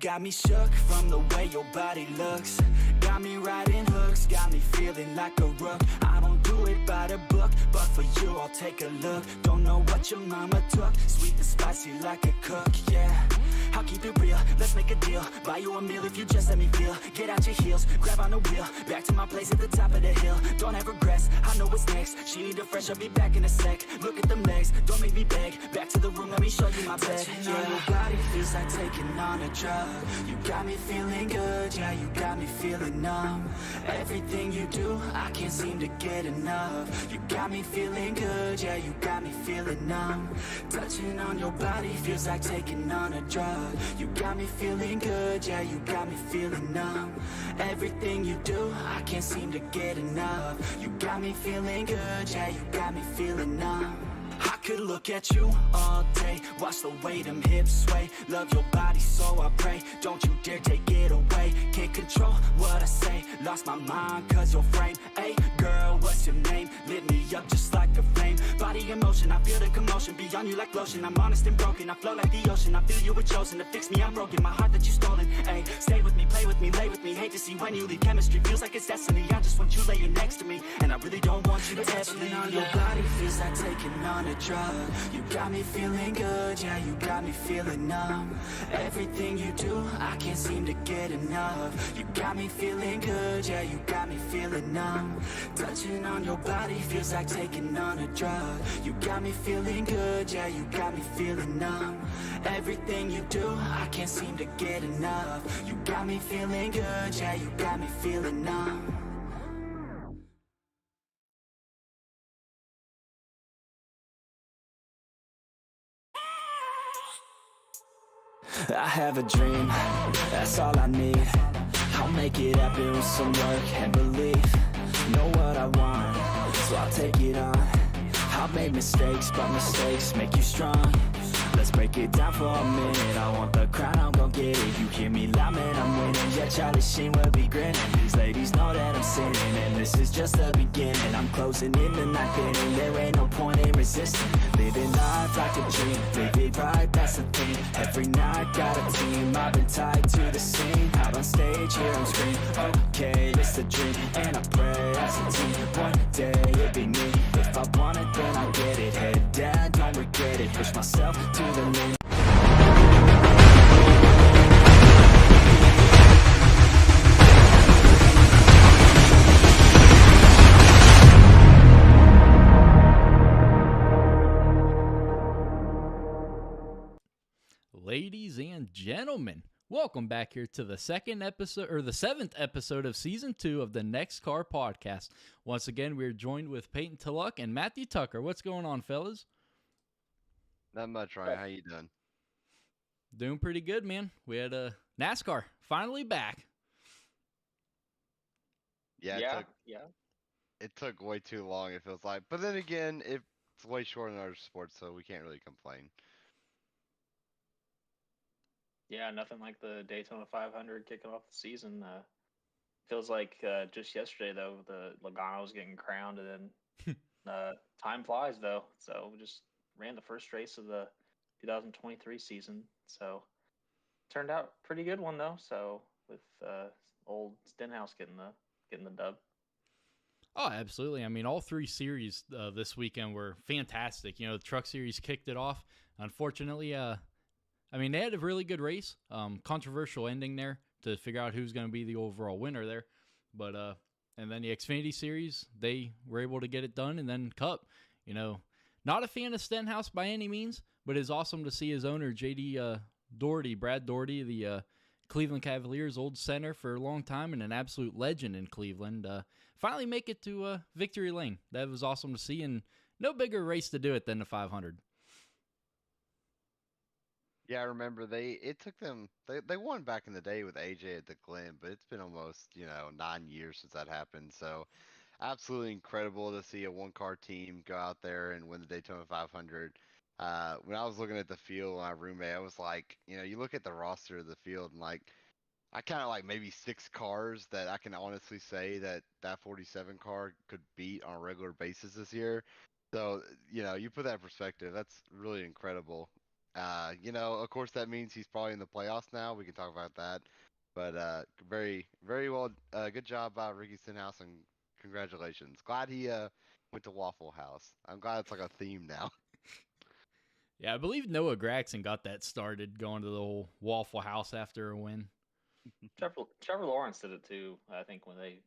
got me shook from the way your body looks. Got me riding hooks, got me feeling like a rook. I don't do it by the book, but for you I'll take a look. Don't know what your mama took, sweet and spicy like a cook, yeah. I'll keep it real, let's make a deal. Buy you a meal if you just let me feel. Get out your heels, grab on the wheel. Back to my place at the top of the hill. Don't have regrets, I know what's next. She need a fresh, I'll be back in a sec. Look at them legs, don't make me beg. Back to the room, let me show you my bed. Touching on your body feels like taking on a drug. You got me feeling good, yeah, you got me feeling numb. Everything you do, I can't seem to get enough. You got me feeling good, yeah, you got me feeling numb. Touching on your body feels like taking on a drug. You got me feeling good, yeah, you got me feeling numb. Everything you do, I can't seem to get enough. You got me feeling good, yeah, you got me feeling numb. I could look at you all day, watch the way them hips sway. Love your body, so I pray, don't you dare take it away. Can't control what I say, lost my mind cause your frame. Hey girl, what's your name? Lit me up just like a flame. Body in motion, I feel the commotion, beyond you like lotion. I'm honest and broken, I flow like the ocean. I feel you were chosen to fix me, I'm broken. My heart that you stolen, hey. Stay with me, play with me, lay with me. Hate to see when you leave, chemistry feels like it's destiny. I just want you laying next to me, and I really don't want you to ever leave. On your body feels like taking on a drug. You got me feeling good, yeah, you got me feeling numb. Everything you do, I can't seem to get enough. You got me feeling good, yeah, you got me feeling numb. Touching on your body feels like taking on a drug. You got me feeling good, yeah, you got me feeling numb. Everything you do, I can't seem to get enough. You got me feeling good, yeah, you got me feeling numb. I have a dream, that's all I need. I'll make it happen with some work and belief. Know what I want, so I'll take it on. I've made mistakes, but mistakes make you strong. Let's break it down for a minute. I want the crown, I'm gon' get it. You hear me loud, man, I'm winning. Yeah, Charlie Sheen will be grinning. These ladies know that I'm sinning, and this is just the beginning. I'm closing in the night inning. There ain't no point in resisting. Living life like a dream, live it right, that's the thing. Every night got a team, I've been tied to the scene. Out on stage, here I'm scream. Okay, it's a dream, and I pray as a team. One day it'll be me. If I want it, then I'll get it. Head down, don't regret it. Push myself to the limit. Ladies and gentlemen, welcome back here to the second episode, or the 7th episode of Season 2 of the NEXXTCAR podcast. Once again, we're joined with Peyton Tullock and Matthew Tucker. What's going on, fellas? Not much, Ryan. How you doing? Doing pretty good, man. We had NASCAR finally back. Yeah, it took way too long, it feels like. But then again, it's way shorter than other sports, so we can't really complain. Yeah, nothing like the Daytona 500 kicking off the season. Feels like just yesterday, though, the Logano was getting crowned, and then time flies, though. So we just ran the first race of the 2023 season. So turned out pretty good one, though. So with old Stenhouse getting the dub. Oh, absolutely. I mean, all three series this weekend were fantastic. You know, the Truck Series kicked it off. Unfortunately, I mean, they had a really good race. Controversial ending there to figure out who's going to be the overall winner there. But and then the Xfinity Series, they were able to get it done. And then Cup, you know, not a fan of Stenhouse by any means, but it's awesome to see his owner, Brad Daugherty, the Cleveland Cavaliers' old center for a long time and an absolute legend in Cleveland, finally make it to victory lane. That was awesome to see, and no bigger race to do it than the 500. Yeah, I remember it took them they won back in the day with AJ at the Glen, but it's been almost, 9 years since that happened. So absolutely incredible to see a one-car team go out there and win the Daytona 500. When I was looking at the field with my roommate, I was like, you look at the roster of the field and like, I kind of like maybe 6 cars that I can honestly say that 47 car could beat on a regular basis this year. So, you put that in perspective, that's really incredible. Of course, that means he's probably in the playoffs now. We can talk about that. But very, very well. Good job by Ricky Stenhouse, and congratulations. Glad he went to Waffle House. I'm glad it's like a theme now. Yeah, I believe Noah Gregson got that started going to the whole Waffle House after a win. Trevor Lawrence did it too. I think when they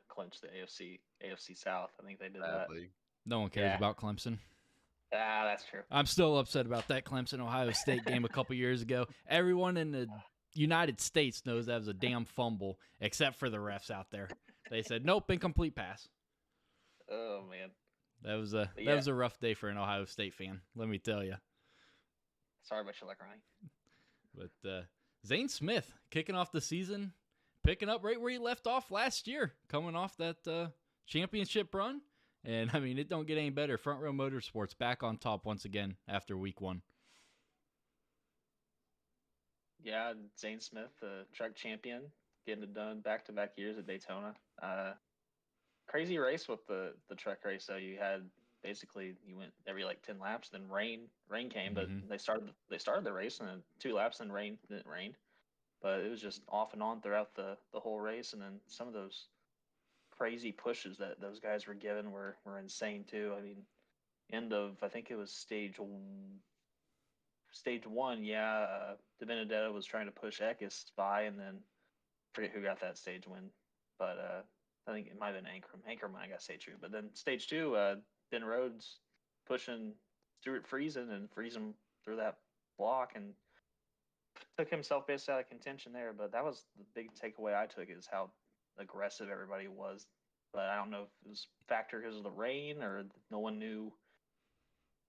clinched the AFC South, I think they did that. Sadly. No one cares Yeah. about Clemson. Ah, that's true. I'm still upset about that Clemson Ohio State game a couple years ago. Everyone in the United States knows that was a damn fumble, except for the refs out there. They said nope, incomplete pass. Oh man, That was a rough day for an Ohio State fan. Let me tell you. sorry about your luck, Ronnie. But Zane Smith kicking off the season, picking up right where he left off last year, coming off that championship run. And, I mean, it don't get any better. Front Row Motorsports back on top once again after week 1. Yeah, Zane Smith, the truck champion, getting it done back-to-back years at Daytona. Crazy race with the truck race. So you had basically you went every like 10 laps, then rain came, but they started the race and then 2 laps, and rain didn't rain. But it was just off and on throughout the whole race, and then some of those crazy pushes that those guys were given were insane too. I mean, end of I think it was stage 1. Yeah, De Benedetto was trying to push Eckes by, and then forget who got that stage win, but I think it might have been Anchorman. I got to say true, but then stage 2, Ben Rhodes pushing Stuart Friesen and Friesen through that block and took himself basically out of contention there. But that was the big takeaway I took, is how aggressive everybody was. But I don't know if it was factor because of the rain or no one knew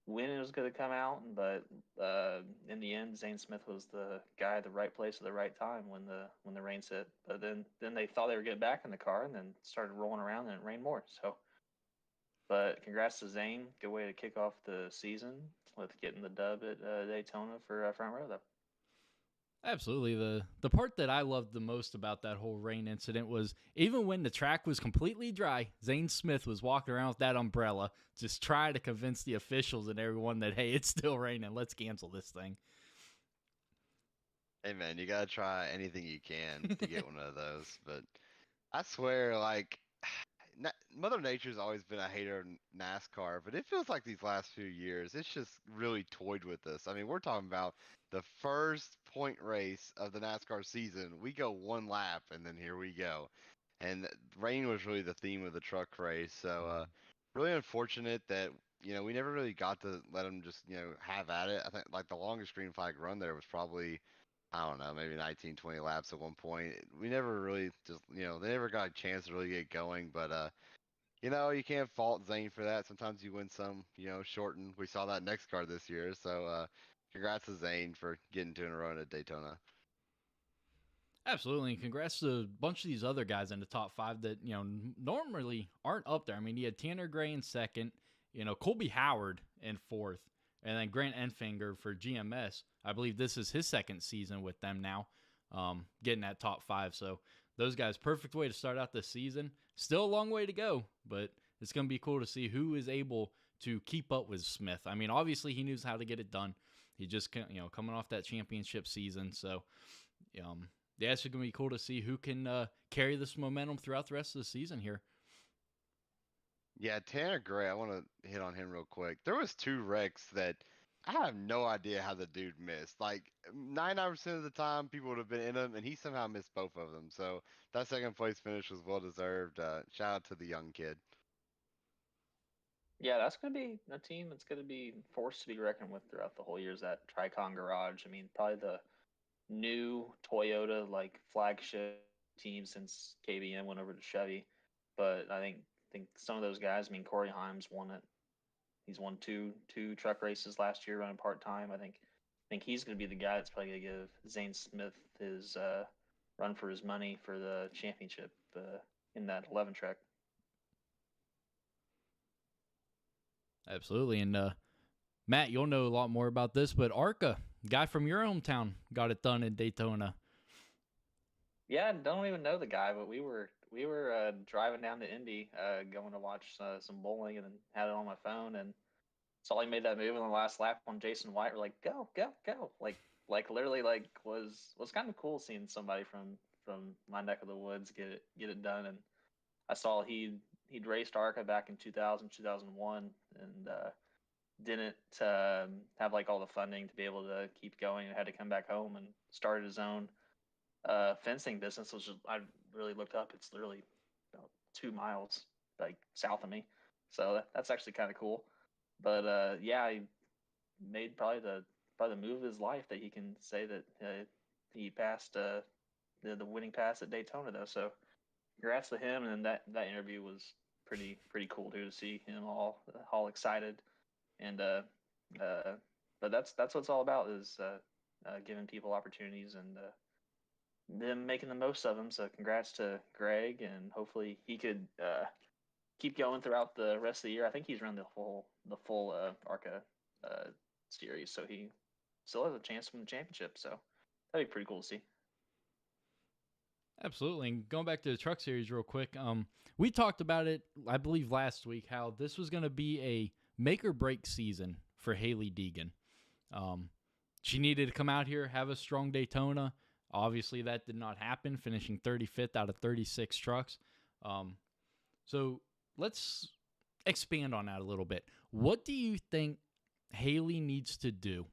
when it was going to come out. But in the end, Zane Smith was the guy at the right place at the right time when the rain hit. But then they thought they were getting back in the car and then started rolling around and it rained more. So, but congrats to Zane. Good way to kick off the season with getting the dub at Daytona for Front Row, though. Absolutely. The part that I loved the most about that whole rain incident was even when the track was completely dry, Zane Smith was walking around with that umbrella, just trying to convince the officials and everyone that, hey, it's still raining. Let's cancel this thing. Hey man, you gotta try anything you can to get one of those. But I swear, like, Mother Nature's always been a hater of NASCAR, but it feels like these last few years, it's just really toyed with us. I mean, we're talking about the first point race of the NASCAR season. We go 1 lap, and then here we go. And rain was really the theme of the truck race. So, really unfortunate that, we never really got to let them just, have at it. I think, like, the longest green flag run there was probably, I don't know, maybe 19, 20 laps at one point. We never really just, they never got a chance to really get going. But, you can't fault Zane for that. Sometimes you win some, shorten. We saw that NEXXTCAR this year. So, congrats to Zane for getting 2 in a row at Daytona. Absolutely. And congrats to a bunch of these other guys in the top 5 that, normally aren't up there. I mean, you had Tanner Gray in 2nd, Colby Howard in 4th, and then Grant Enfinger for GMS. I believe this is his 2nd season with them now, getting that top 5. So those guys, perfect way to start out the season. Still a long way to go, but it's going to be cool to see who is able to keep up with Smith. I mean, obviously he knows how to get it done. He just, coming off that championship season. So, yeah, it's going to be cool to see who can carry this momentum throughout the rest of the season here. Yeah, Tanner Gray, I want to hit on him real quick. There was 2 wrecks that I have no idea how the dude missed. Like 99% of the time, people would have been in them, and he somehow missed both of them. So that 2nd place finish was well deserved. Shout out to the young kid. Yeah, that's going to be a team that's going to be forced to be reckoned with throughout the whole year, is that Tricon Garage. I mean, probably the new Toyota like flagship team since KBM went over to Chevy. But I think some of those guys, I mean, Corey Himes won it. He's won two truck races last year running part-time. I think he's going to be the guy that's probably going to give Zane Smith his run for his money for the championship in that 11 truck. Absolutely. And Matt, you'll know a lot more about this, but Arca, guy from your hometown, got it done in Daytona. Yeah, don't even know the guy, but we were driving down to Indy, going to watch some bowling, and then had it on my phone, and saw he made that move in the last lap on Jason White. We're like, go, go, go! Like literally, like was kind of cool seeing somebody from my neck of the woods get it done. And I saw he'd raced ARCA back in 2000, 2001, and didn't have like all the funding to be able to keep going, and had to come back home and started his own fencing business, which I really looked up. It's literally about 2 miles like south of me, so that's actually kind of cool. But yeah, he made probably the move of his life that he can say that he passed the winning pass at Daytona though. So congrats to him. And that interview was pretty cool too, to see him all excited. And but that's what it's all about, is giving people opportunities and them making the most of them. So congrats to Greg, and hopefully he could keep going throughout the rest of the year. I think he's run the full ARCA series, so he still has a chance to win the championship. So that'd be pretty cool to see. Absolutely. And going back to the truck series real quick, we talked about it, I believe, last week, how this was going to be a make or break season for Hailie Deegan. She needed to come out here, have a strong Daytona. Obviously, that did not happen, finishing 35th out of 36 trucks. So let's expand on that a little bit. What do you think Hailie needs to do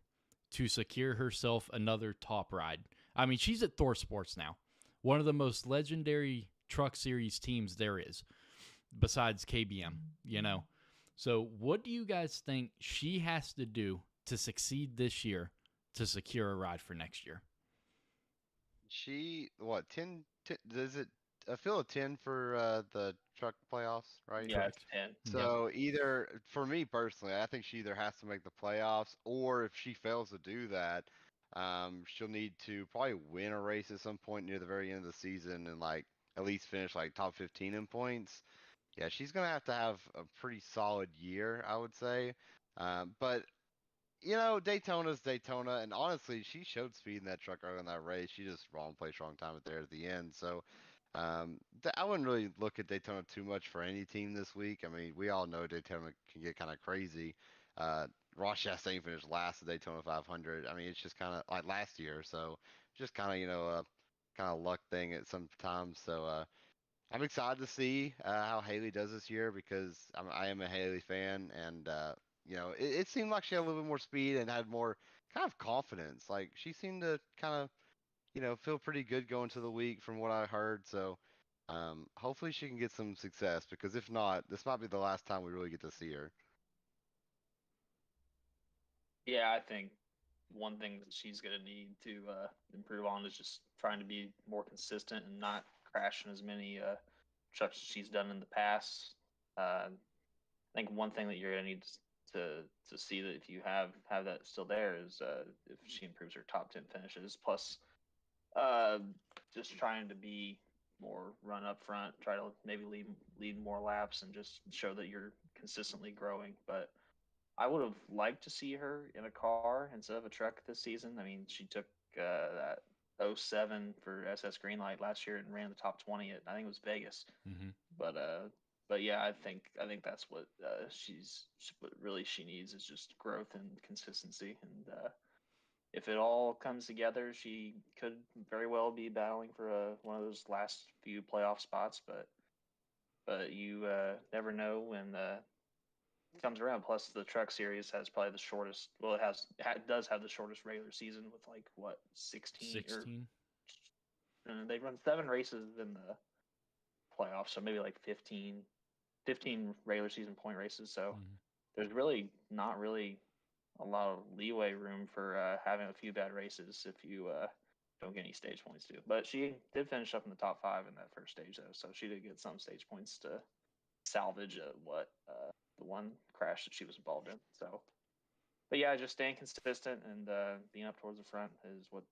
to secure herself another top ride? I mean, she's at Thor Sports now, one of the most legendary truck series teams there is, besides KBM, you know. So what do you guys think she has to do to succeed this year to secure a ride for next year? She, what, 10, does it, I feel a 10 for the truck playoffs, right? Yeah, Correct. it's 10. So either, for me personally, I think she either has to make the playoffs, or if she fails to do that, she'll need to probably win a race at some point near the very end of the season, and like at least finish like top 15 in points. Yeah, she's gonna have to have a pretty solid year, I would say. But you know, Daytona's Daytona, and honestly, she showed speed in that truck early in that race. She just wrong place, wrong time at the end. So, I wouldn't really look at Daytona too much for any team this week. I mean, we all know Daytona can get kind of crazy. Ross Chastain finished last at Daytona 500. I mean, it's just kind of like last year. So, just kind of, a kind of luck thing at sometimes. So, I'm excited to see how Hailie does this year, because I am a Hailie fan, and it seemed like she had a little bit more speed and had more kind of confidence. Like she seemed to kind of feel pretty good going to the week from what I heard. So hopefully she can get some success, because if not, this might be the last time we really get to see her. Yeah, I think one thing that she's going to need to improve on is just trying to be more consistent and not crashing as many trucks as she's done in the past. I think one thing that you're going to need to see that if you have that still there is if she improves her top 10 finishes. Plus, just trying to be more run up front, try to maybe lead more laps, and just show that you're consistently growing. But I would have liked to see her in a car instead of a truck this season. I mean, she took that '07 for SS Greenlight last year and ran the top 20 at, I think it was Vegas. Mm-hmm. But yeah, I think that's what what really she needs is just growth and consistency. And if it all comes together, she could very well be battling for one of those last few playoff spots. But you never know when it comes around. Plus, the Truck Series has probably the shortest. Well, it does have the shortest regular season with like what 16. They run 7 races in the playoffs, so maybe like 15 regular season point races. So there's really not really a lot of leeway room for having a few bad races if you don't get any stage points too. But she did finish up in the top 5 in that first stage though, so she did get some stage points to salvage the one crash that she was involved in. So, but yeah, just staying consistent and being up towards the front is what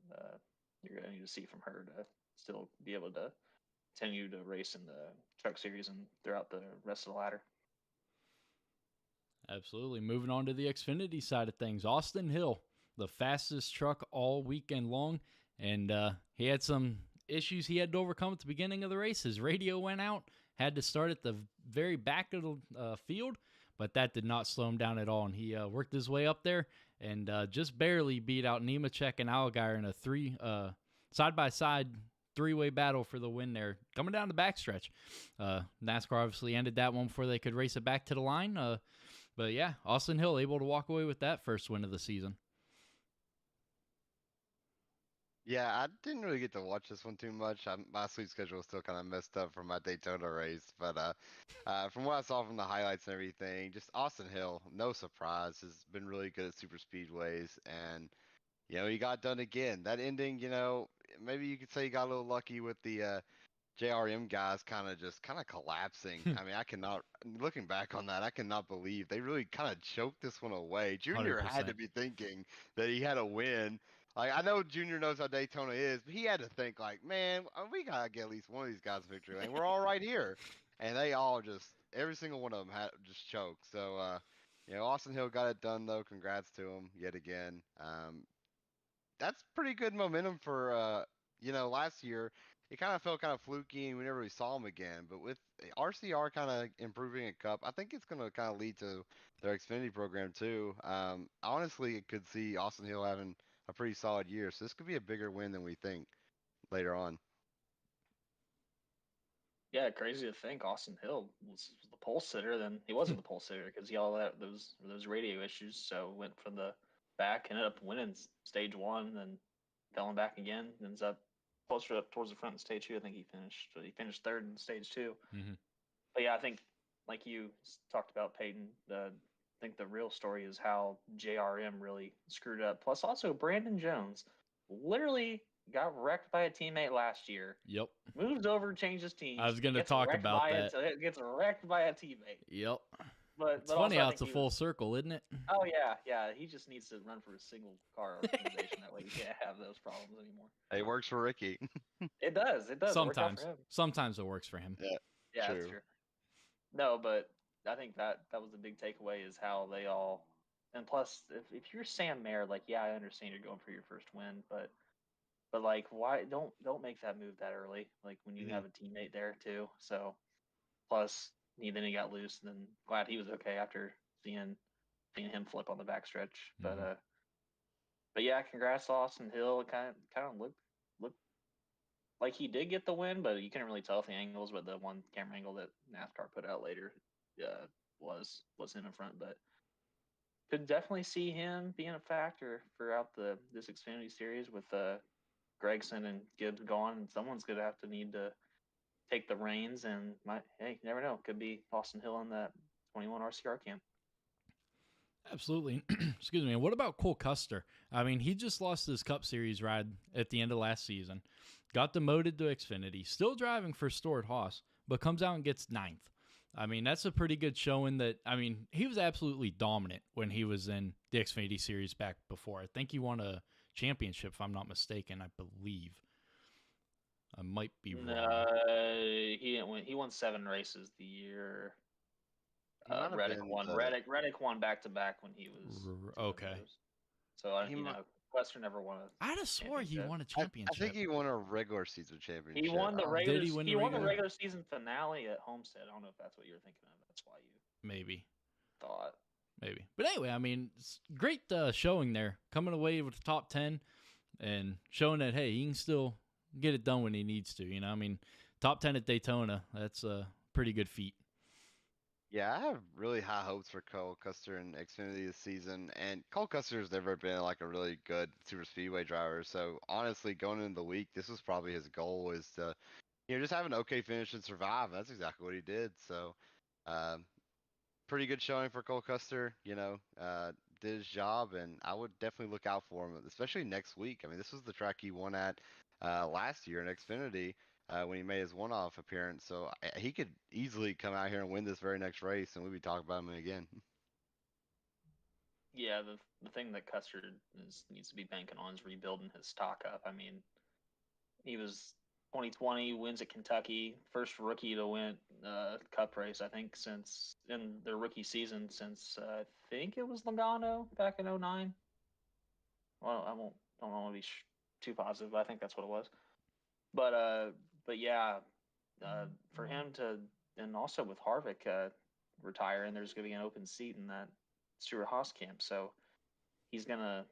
you're going to need to see from her to still be able to continue to race in the Truck Series and throughout the rest of the ladder. Absolutely. Moving on to the Xfinity side of things. Austin Hill, the fastest truck all weekend long, and he had some issues he had to overcome at the beginning of the race. His radio went out, had to start at the very back of the field, but that did not slow him down at all. And he worked his way up there and just barely beat out Nemechek and Allgaier in a side-by-side three-way battle for the win there, coming down the backstretch. NASCAR obviously ended that one before they could race it back to the line. But yeah, Austin Hill able to walk away with that first win of the season. Yeah, I didn't really get to watch this one too much. My sleep schedule was still kind of messed up from my Daytona race, but from what I saw from the highlights and everything, just Austin Hill, no surprise, has been really good at super speedways, and he got done again. That ending, maybe you could say he got a little lucky with the JRM guys kind of collapsing. I mean, looking back on that, I cannot believe they really kind of choked this one away. Junior had to 100%. be thinking that he had a win. Like, I know Junior knows how Daytona is, but he had to think like, man, we gotta get at least one of these guys victory lane. We're all right here, and they all every single one of them had just choked. So, Austin Hill got it done though. Congrats to him yet again. That's pretty good momentum for last year. It kind of felt kind of fluky and we never really saw him again. But with RCR kind of improving at Cup, I think it's going to kind of lead to their Xfinity program too. Honestly, it could see Austin Hill having a pretty solid year. So this could be a bigger win than we think later on. Yeah, crazy to think Austin Hill was the pole sitter. Then he wasn't the pole sitter because he all that those radio issues. So went from the back, ended up winning stage one, then fell back again. Ends up closer up towards the front in stage two. I think he finished third in stage 2. Mm-hmm. But yeah, I think like you talked about Peyton, I think the real story is how JRM really screwed up. Plus, also Brandon Jones literally got wrecked by a teammate last year. Yep. Moves over, changes teams. I was going to talk about that. Gets wrecked by a teammate. Yep. But it's funny how it's a full circle, isn't it? Oh yeah. He just needs to run for a single car organization. That way you can't have those problems anymore. It works for Ricky. It does. Sometimes it works for him. Yeah, that's true. No, but I think that was the big takeaway is how they all. And plus, if you're Sam Mayer, like, yeah, I understand you're going for your first win, but like, why don't make that move that early? Like when you have a teammate there too. So plus then he got loose, and then glad he was okay after seeing him flip on the backstretch. But yeah, congrats to Austin Hill. It kind of looked like he did get the win, but you couldn't really tell with the angles. But the one camera angle that NASCAR put out later, was him in front. But could definitely see him being a factor throughout this Xfinity series with Gregson and Gibbs gone, and someone's gonna have to need to take the reins. And hey, you never know, could be Austin Hill in that 21 RCR camp. Absolutely. Excuse me. And what about Cole Custer? I mean, he just lost his Cup Series ride at the end of last season, got demoted to Xfinity, still driving for Stewart-Haas, but comes out and gets 9th. I mean, that's a pretty good showing that, I mean, he was absolutely dominant when he was in the Xfinity Series back before. I think he won a championship, if I'm not mistaken, I believe. I might be wrong. He didn't win. He won 7 races the year. Reddick won. Reddick won back to back when he was okay. So Custer never won a. I'd have swore he won a championship. I think he won a regular season championship. He won the regular. Did he win the regular season finale at Homestead. I don't know if that's what you're thinking of. That's why you maybe thought. Maybe. But anyway, I mean, it's great showing there, coming away with the top 10 and showing that, hey, he can still get it done when he needs to. I mean, top 10 at Daytona, that's a pretty good feat. Yeah, I have really high hopes for Cole Custer in Xfinity this season. And Cole Custer's never been like a really good super speedway driver. So honestly, going into the week, this was probably his goal, is to, just have an okay finish and survive. That's exactly what he did. So, pretty good showing for Cole Custer. Did his job, and I would definitely look out for him, especially next week. I mean, this was the track he won at last year in Xfinity when he made his one-off appearance. So he could easily come out here and win this very next race, and we'd be talking about him again. Yeah, the thing that Custer needs to be banking on is rebuilding his stock up. I mean, he was 2020, wins at Kentucky, first rookie to win Cup race, I think, since in their rookie season since I think it was Logano back in 2009. Well, don't want to be too positive, but I think that's what it was. But yeah, for him to, and also with Harvick, retire, and there's going to be an open seat in that Stuart Haas camp. So he's going to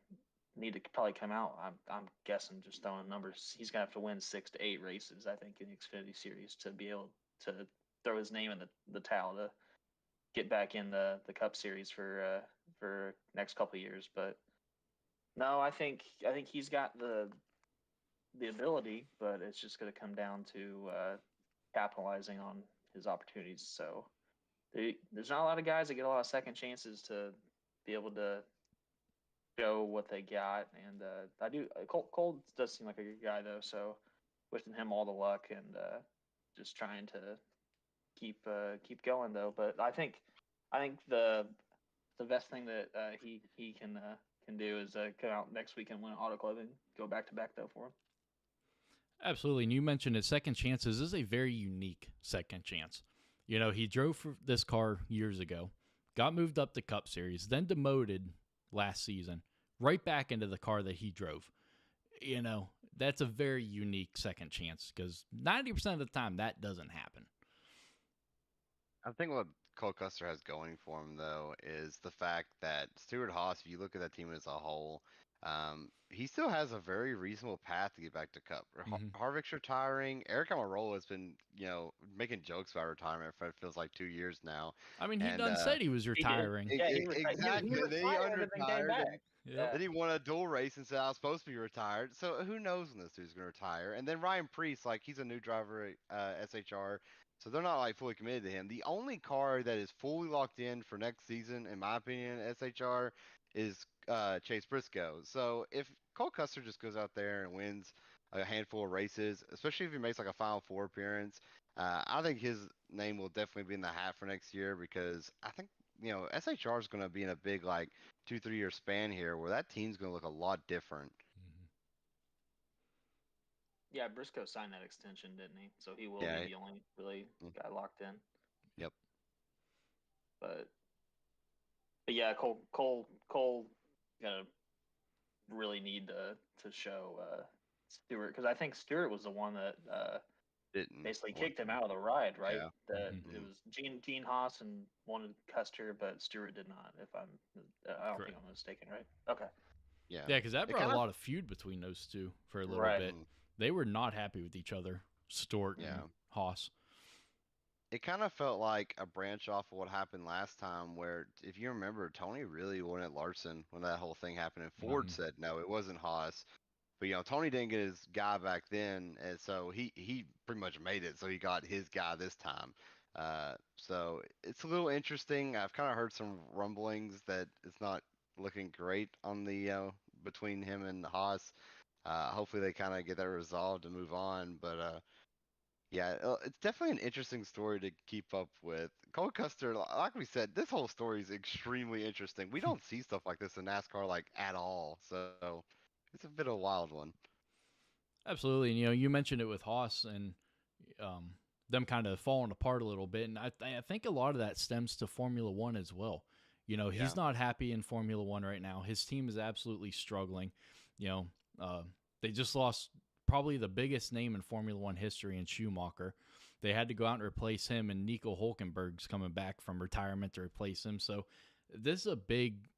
need to probably come out. I'm guessing, just throwing numbers. He's going to have to win 6 to 8 races, I think, in the Xfinity Series to be able to throw his name in the towel to get back in the Cup Series for next couple of years. But no, I think he's got the ability, but it's just going to come down to capitalizing on his opportunities. So there's not a lot of guys that get a lot of second chances to be able to show what they got. And I do. Cole does seem like a good guy though. So wishing him all the luck and just trying to keep going though. But I think the best thing that he can do is come out next week and win an Auto Club and go back to back though for him. Absolutely. And you mentioned it, second chances is a very unique second chance. You know, he drove for this car years ago, got moved up to Cup Series, then demoted last season, right back into the car that he drove. You know, that's a very unique second chance because 90% of the time that doesn't happen. I think what Cole Custer has going for him, though, is the fact that Stuart Haas, if you look at that team as a whole, he still has a very reasonable path to get back to Cup. Mhm. Harvick's retiring. Eric Almirola has been, making jokes about retirement for it feels like 2 years now. I mean, he And done said he was He did. retiring. Yeah, he exactly. he Then he retired and then came unretired, back. and Yep. then he won a dual race and said I was supposed to be retired. So who knows when this dude's gonna retire? And then Ryan Preece, like he's a new driver at SHR, so they're not like fully committed to him. The only car that is fully locked in for next season, in my opinion, at SHR, is Chase Briscoe. So if Cole Custer just goes out there and wins a handful of races, especially if he makes like a Final Four appearance, I think his name will definitely be in the hat for next year because I think SHR is going to be in a big like 2-3 year span here where that team's going to look a lot different. Mhm. Yeah, Briscoe signed that extension, didn't he? So he will Yeah. be the only really guy locked in. Yep. But yeah, Cole gonna really need to show Stewart, because I think Stewart was the one that Didn't basically want kicked him to. out of the ride, right? Yeah. That Mhm. it Mhm. was Gene Haas and wanted Custer, but Stewart did not. If I don't think Correct. I'm mistaken, right? Okay, Yeah. Yeah, because that It brought kind a of. lot of feud between those two for a little right. bit. They were not happy with each other, Stewart Yeah. and Haas. It kind of felt like a branch off of what happened last time, where if you remember, Tony really wanted Larson when that whole thing happened, and Ford Mhm. said no, it wasn't Haas. But Tony didn't get his guy back then, and so he pretty much made it. So he got his guy this time. So it's a little interesting. I've kind of heard some rumblings that it's not looking great on the between him and Haas. Hopefully they kind of get that resolved and move on. But yeah, it's definitely an interesting story to keep up with. Cole Custer, like we said, this whole story is extremely interesting. We don't see stuff like this in NASCAR like at all. So it's a bit of a wild one. Absolutely. And, you mentioned it with Haas and um, them kind of falling apart a little bit. And I think a lot of that stems to Formula One as well. Yeah. He's not happy in Formula One right now. His team is absolutely struggling. You know, uh, they just lost probably the biggest name in Formula One history in Schumacher. They had to go out and replace him, and Nico Hulkenberg's coming back from retirement to replace him. So this is a big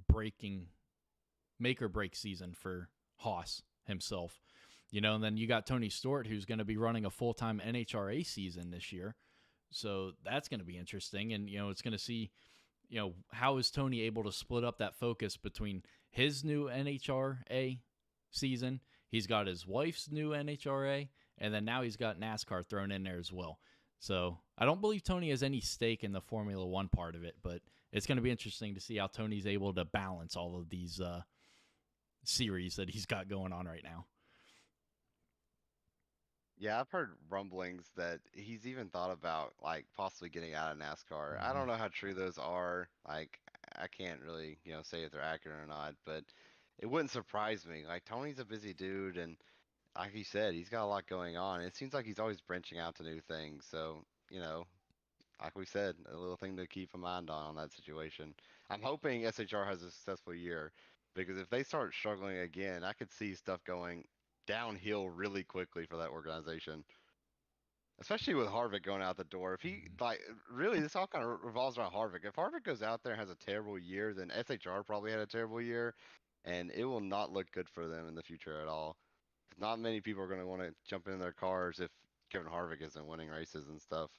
breaking make or break season for Haas himself. And then you got Tony Stewart, who's going to be running a full time NHRA season this year. So that's going to be interesting. And, it's going to see, how is Tony able to split up that focus between his new NHRA season? He's got his wife's new NHRA, and then now he's got NASCAR thrown in there as well. So I don't believe Tony has any stake in the Formula One part of it, but it's going to be interesting to see how Tony's able to balance all of these series that he's got going on right now. Yeah, I've heard rumblings that he's even thought about like possibly getting out of NASCAR. I Mhm. don't know how true those are. Like, I can't really, say if they're accurate or not, but it wouldn't surprise me. Like, Tony's a busy dude, and like you said, he's got a lot going on. It seems like he's always branching out to new things. So, like we said, a little thing to keep in mind on that situation. I'm hoping SHR has a successful year because if they start struggling again, I could see stuff going downhill really quickly for that organization. especially with Harvick going out the door. If he like really, this all kind of revolves around Harvick. If Harvick goes out there and has a terrible year, then SHR probably had a terrible year, and it will not look good for them in the future at all. Not many people are going to want to jump in their cars if Kevin Harvick isn't winning races and stuff.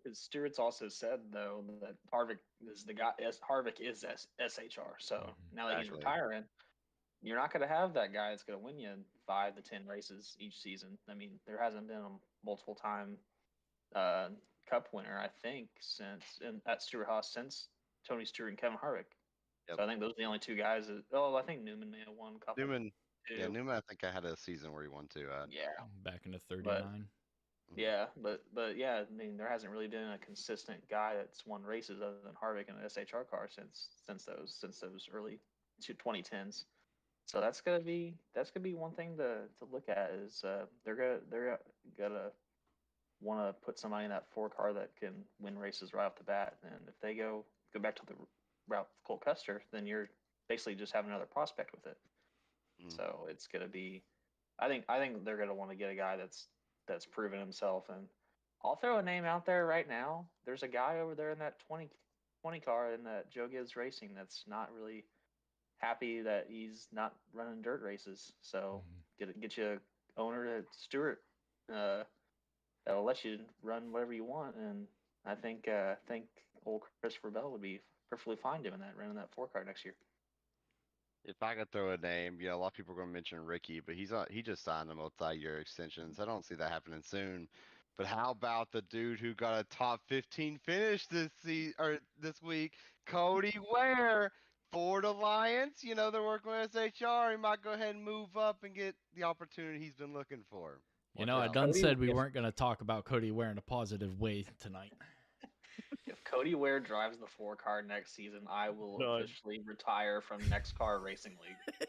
Because Stewart's also said though that Harvick is the guy. Harvick is SHR. So now that he's Exactly. retiring, you're not going to have that guy that's going to win you 5 to 10 races each season. I mean, there hasn't been a multiple time Cup winner, I think, at Stewart Haas since Tony Stewart and Kevin Harvick. Yep. So I think those are the only two guys. I think Newman may have won a couple. Newman, I think I had a season where he won too. Yeah, back in the 39. Yeah, but yeah, I mean, there hasn't really been a consistent guy that's won races other than Harvick in an SHR car since those early 2010s. So that's gonna be one thing to look at is they're gonna want to put somebody in that 4 car that can win races right off the bat. And if they go back to the route of Cole Custer, then you're basically just having another prospect with it. So it's gonna be, I think they're gonna want to get a guy that's proven himself. And I'll throw a name out there right now. There's a guy over there in that 20 car in that Joe Gibbs Racing that's not really happy that he's not running dirt races. So get you a owner at Stewart that'll let you run whatever you want. And I think old Christopher Bell would be perfectly fine doing that, running that 4 car next year. If I could throw a name, a lot of people are going to mention Ricky, but he just signed a multi-year extension, so I don't see that happening soon. But how about the dude who got a top 15 finish this week, Cody Ware, Ford Alliance? They're working with SHR. He might go ahead and move up and get the opportunity he's been looking for. I done said we weren't going to talk about Cody Ware in a positive way tonight. If Cody Ware drives the 4 car next season, I will officially retire from NEXXTCAR Racing League.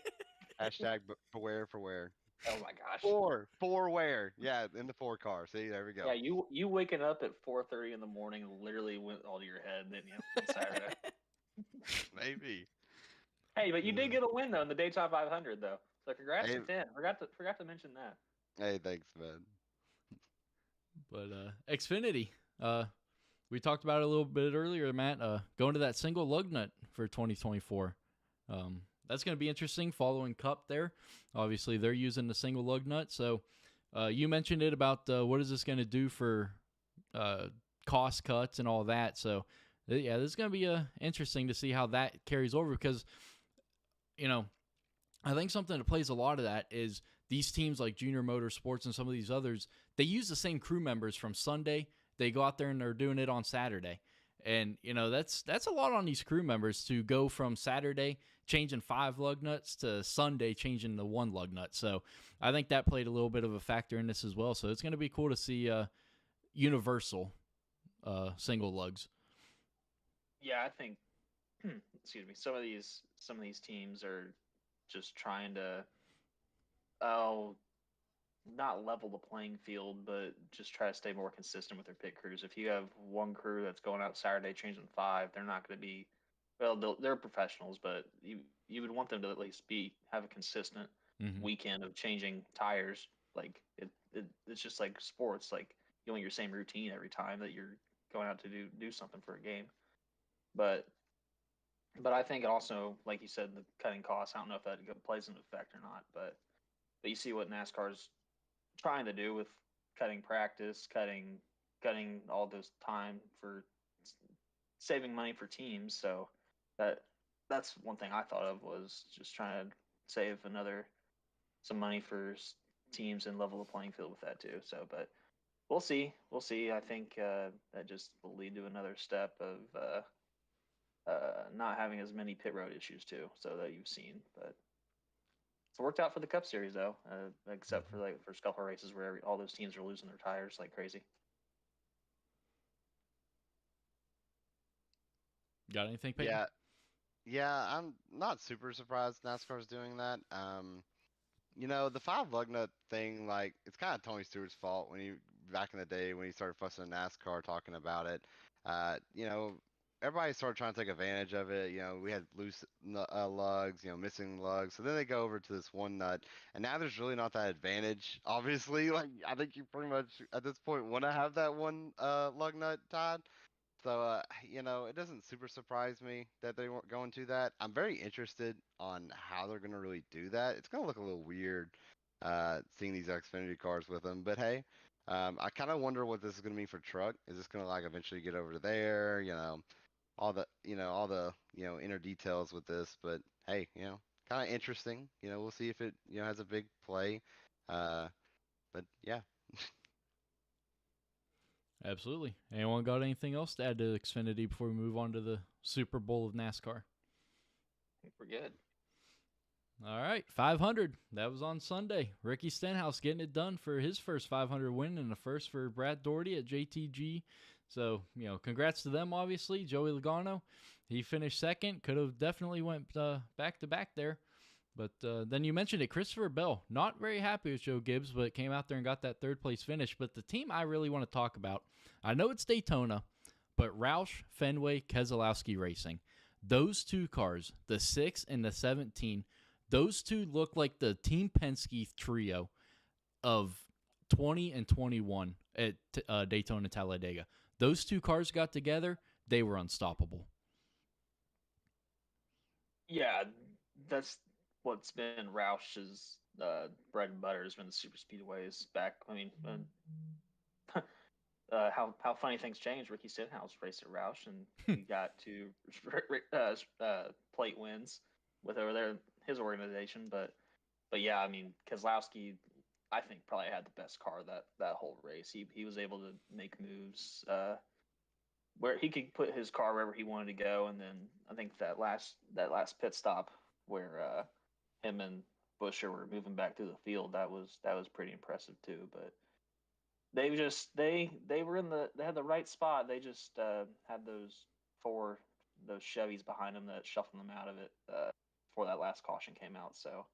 Hashtag beware for Ware. Oh my gosh. Four Ware. Yeah, in the 4 car. See, there we go. Yeah, you waking up at 4:30 in the morning literally went all to your head, didn't you? On Saturday. Maybe. Hey, but you did get a win though in the Daytime 500 though. So congrats to Tim. Forgot to mention that. Hey, thanks, man. But Xfinity, we talked about it a little bit earlier, Matt. Going to that single lug nut for 2024. That's going to be interesting following Cup there. Obviously, they're using the single lug nut. So you mentioned it about what is this going to do for cost cuts and all that. So, yeah, this is going to be interesting to see how that carries over because, I think something that plays a lot of that is these teams like Junior Motorsports and some of these others, they use the same crew members from Sunday. They go out there and they're doing it on Saturday. And, that's a lot on these crew members to go from Saturday changing 5 lug nuts to Sunday changing the 1 lug nut. So I think that played a little bit of a factor in this as well. So it's going to be cool to see universal single lugs. Yeah, I think, excuse me, some of these teams are just trying to, not level the playing field, but just try to stay more consistent with their pit crews. If you have one crew that's going out Saturday changing 5, they're not going to be, they're professionals, but you would want them to at least have a consistent weekend of changing tires. Like it's just like sports. Like you want your same routine every time that you're going out to do something for a game. But I think also, like you said, the cutting costs. I don't know if that plays an effect or not, but you see what NASCAR's trying to do with cutting practice, cutting all this time for saving money for teams. So that's one thing I thought of was just trying to save some money for teams and level the playing field with that too. So, but we'll see. I think that just will lead to another step of not having as many pit road issues too. So that you've seen, but. It's worked out for the Cup Series though, except for like first couple of races where all those teams are losing their tires like crazy. Got anything, Peyton? Yeah, I'm not super surprised NASCAR's doing that. The 5 lug nut thing, like it's kind of Tony Stewart's fault back in the day when he started fussing NASCAR talking about it. everybody started trying to take advantage of it. We had loose lugs, missing lugs. So then they go over to this one nut, and now there's really not that advantage. Obviously, like I think you pretty much at this point want to have that one lug nut tied. So, it doesn't super surprise me that they weren't going to that. I'm very interested on how they're going to really do that. It's going to look a little weird, seeing these Xfinity cars with them. But hey, I kind of wonder what this is going to mean for truck. Is this going to like eventually get over to there? All the inner details with this. But hey, kind of interesting. We'll see if it has a big play. Uh, but yeah. Absolutely. Anyone got anything else to add to Xfinity before we move on to the Super Bowl of NASCAR? I think we're good. All right, 500. That was on Sunday. Ricky Stenhouse getting it done for his first 500 win and a first for Brad Doherty at JTG. So, congrats to them, obviously. Joey Logano, he finished second. Could have definitely went back-to-back there. But then you mentioned it, Christopher Bell. Not very happy with Joe Gibbs, but came out there and got that third-place finish. But the team I really want to talk about, I know it's Daytona, but Roush, Fenway, Keselowski Racing. Those two cars, the 6 and the 17, those two look like the Team Penske trio of 20 and 21 at Daytona Talladega. Those two cars got together, they were unstoppable. Yeah, that's what's been Roush's bread and butter has been the super speedways back. I mean, how funny things change. Ricky Stenhouse raced at Roush, and he got two plate wins with over there his organization. But yeah, I mean, Keselowski, I think probably had the best car that whole race. He was able to make moves where he could put his car wherever he wanted to go, and then I think that last pit stop where him and Buescher were moving back through the field, that was pretty impressive too. But they were they had the right spot. They just had those Chevys behind them that shuffled them out of it before that last caution came out. So,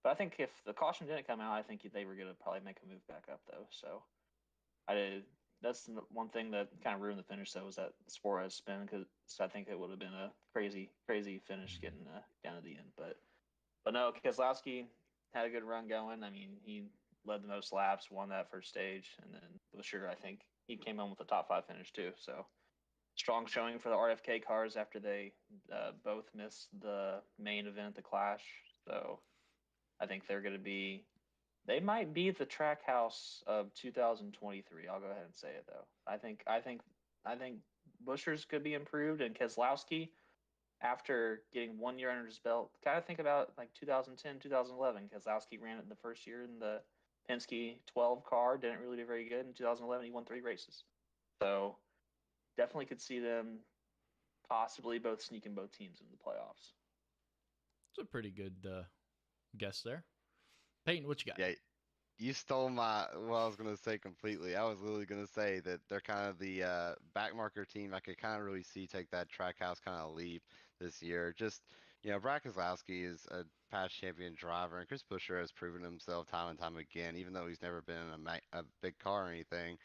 but I think if the caution didn't come out, I think they were going to probably make a move back up though. So that's the one thing that kind of ruined the finish though, was that Suarez spin, because I think it would have been a crazy finish getting down to the end. But no, Keselowski had a good run going. I mean, he led the most laps, won that first stage, and then Buescher, I think he came home with a top 5 finish too. So strong showing for the RFK cars after they both missed the main event, the Clash. So I think they might be the track house of 2023. I'll go ahead and say it though. I think Buescher's could be improved, and Keselowski, after getting 1 year under his belt, kind of think about like 2010, 2011. Keselowski ran it the first year in the Penske 12 car, didn't really do very good. In 2011, he won 3 races. So definitely could see them possibly both sneaking both teams into the playoffs. It's a pretty good guess there. Peyton, what you got? Yeah, you stole what I was going to say completely. I was literally going to say that they're kind of the backmarker team I could kind of really see take that Trackhouse kind of leap this year. Just, Brad Keselowski is a past champion driver, and Chris Buescher has proven himself time and time again, even though he's never been in a big car or anything.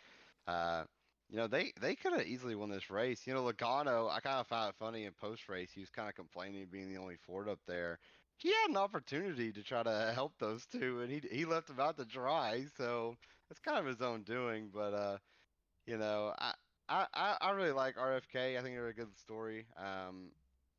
They could have easily won this race. Logano, I kind of found it funny in post-race. He was kind of complaining being the only Ford up there. He had an opportunity to try to help those two, and he left them out to dry. So it's kind of his own doing. But I really like RFK. I think they're a good story.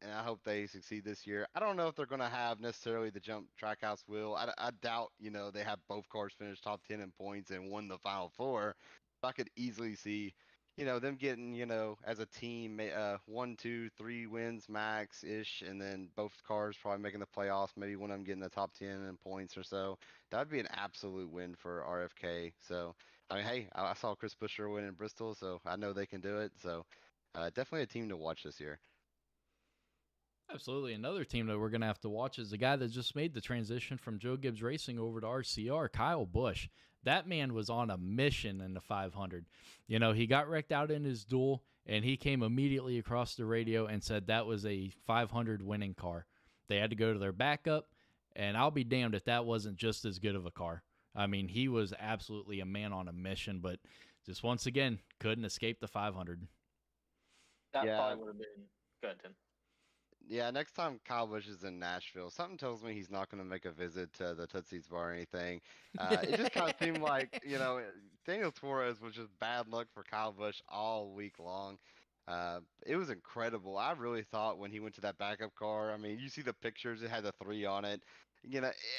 And I hope they succeed this year. I don't know if they're going to have necessarily the jump Trackhouse will. I doubt, they have both cars finish top 10 in points and won the Final Four. I could easily see, them getting, as a team, 1, 2, 3 wins max ish, and then both cars probably making the playoffs. Maybe one of them getting the top 10 in points or so. That would be an absolute win for RFK. So, I mean, hey, I saw Chris Buescher win in Bristol, so I know they can do it. So, definitely a team to watch this year. Absolutely. Another team that we're going to have to watch is the guy that just made the transition from Joe Gibbs Racing over to RCR, Kyle Busch. That man was on a mission in the 500. He got wrecked out in his duel, and he came immediately across the radio and said that was a 500 winning car. They had to go to their backup, and I'll be damned if that wasn't just as good of a car. I mean, he was absolutely a man on a mission, but just once again, couldn't escape the 500. That Yeah, probably would have been good. Tim. yeah. Next time Kyle Busch is in Nashville, something tells me he's not going to make a visit to the Tootsie's Bar or anything. It just kind of seemed like, Daniel Torres was just bad luck for Kyle Busch all week long. It was incredible. I really thought when he went to that backup car, I mean, you see the pictures, it had the 3 on it.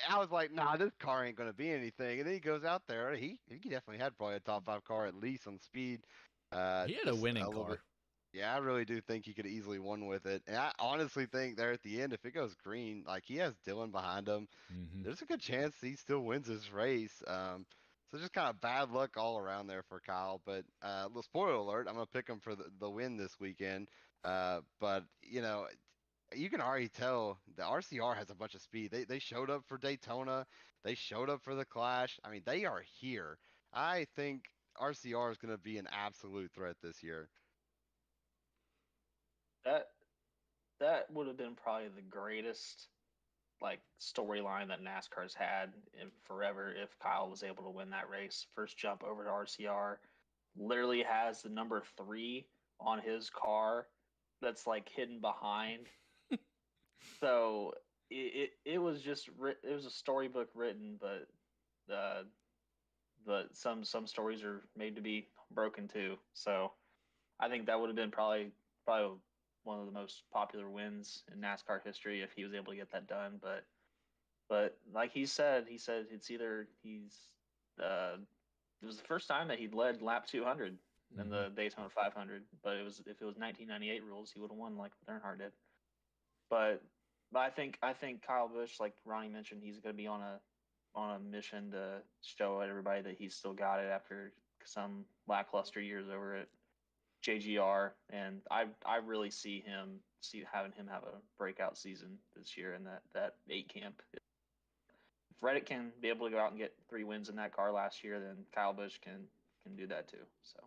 I was like, nah, this car ain't going to be anything. And then he goes out there. He definitely had probably a top 5 car at least on speed. He had a Just a winning little bit. car. Yeah, I really do think he could easily won with it. And I honestly think there at the end, if it goes green, like he has Dylan behind him, Hmm. there's a good chance he still wins this race. So just kind of bad luck all around there for Kyle. But little spoiler alert, I'm gonna pick him for the win this weekend. But you can already tell the RCR has a bunch of speed. They showed up for Daytona, they showed up for the Clash. I mean, they are here. I think RCR is gonna be an absolute threat this year. That that would have been probably the greatest like storyline that NASCAR's had in forever if Kyle was able to win that race. First jump over to RCR, literally has the number 3 on his car that's like hidden behind. So it was just it was a storybook written, uh, but some stories are made to be broken too. So I think that would have been probably one of the most popular wins in NASCAR history if he was able to get that done. But like he said it's either uh, it was the first time that he'd led lap 200 in Hmm. the Daytona 500. But if it was 1998 rules, he would have won like Earnhardt did. But but I think Kyle Busch, like Ronnie mentioned, he's going to be on a mission to show everybody that he's still got it after some lackluster years over at JGR, and I really see having him have a breakout season this year in that 8 camp. If Reddick can be able to go out and get 3 wins in that car last year, then Kyle Busch can do that too. So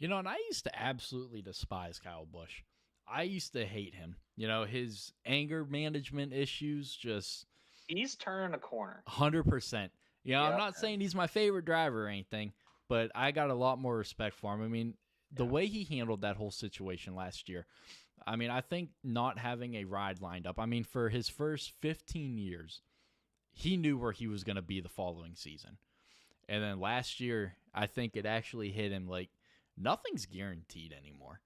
And I used to absolutely despise Kyle Busch. I used to hate him. His anger management issues just he's turning a corner. 100%. I'm Yep. not saying he's my favorite driver or anything, but I got a lot more respect for him. I mean, the Yeah. way he handled that whole situation last year, I mean, I think not having a ride lined up, I mean, for his first 15 years, he knew where he was going to be the following season. And then last year, I think it actually hit him like nothing's guaranteed anymore.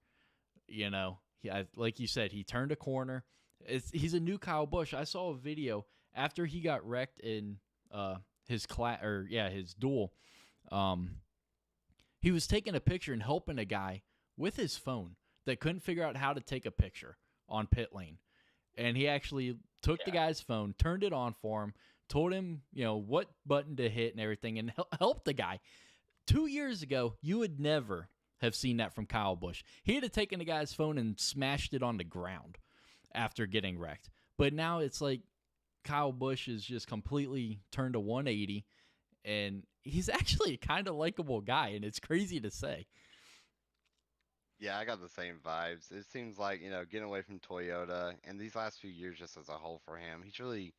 Like you said, he turned a corner. He's a new Kyle Busch. I saw a video after he got wrecked in his duel. He was taking a picture and helping a guy with his phone that couldn't figure out how to take a picture on pit lane. And he actually took the guy's phone, turned it on for him, told him, what button to hit and everything, and helped the guy. 2 years ago, you would never have seen that from Kyle Busch. He'd have taken the guy's phone and smashed it on the ground after getting wrecked. But now it's like Kyle Busch is just completely turned a 180, and he's actually a kind of likable guy, and it's crazy to say. Yeah, I got the same vibes. It seems like, getting away from Toyota and these last few years just as a whole for him, he's really,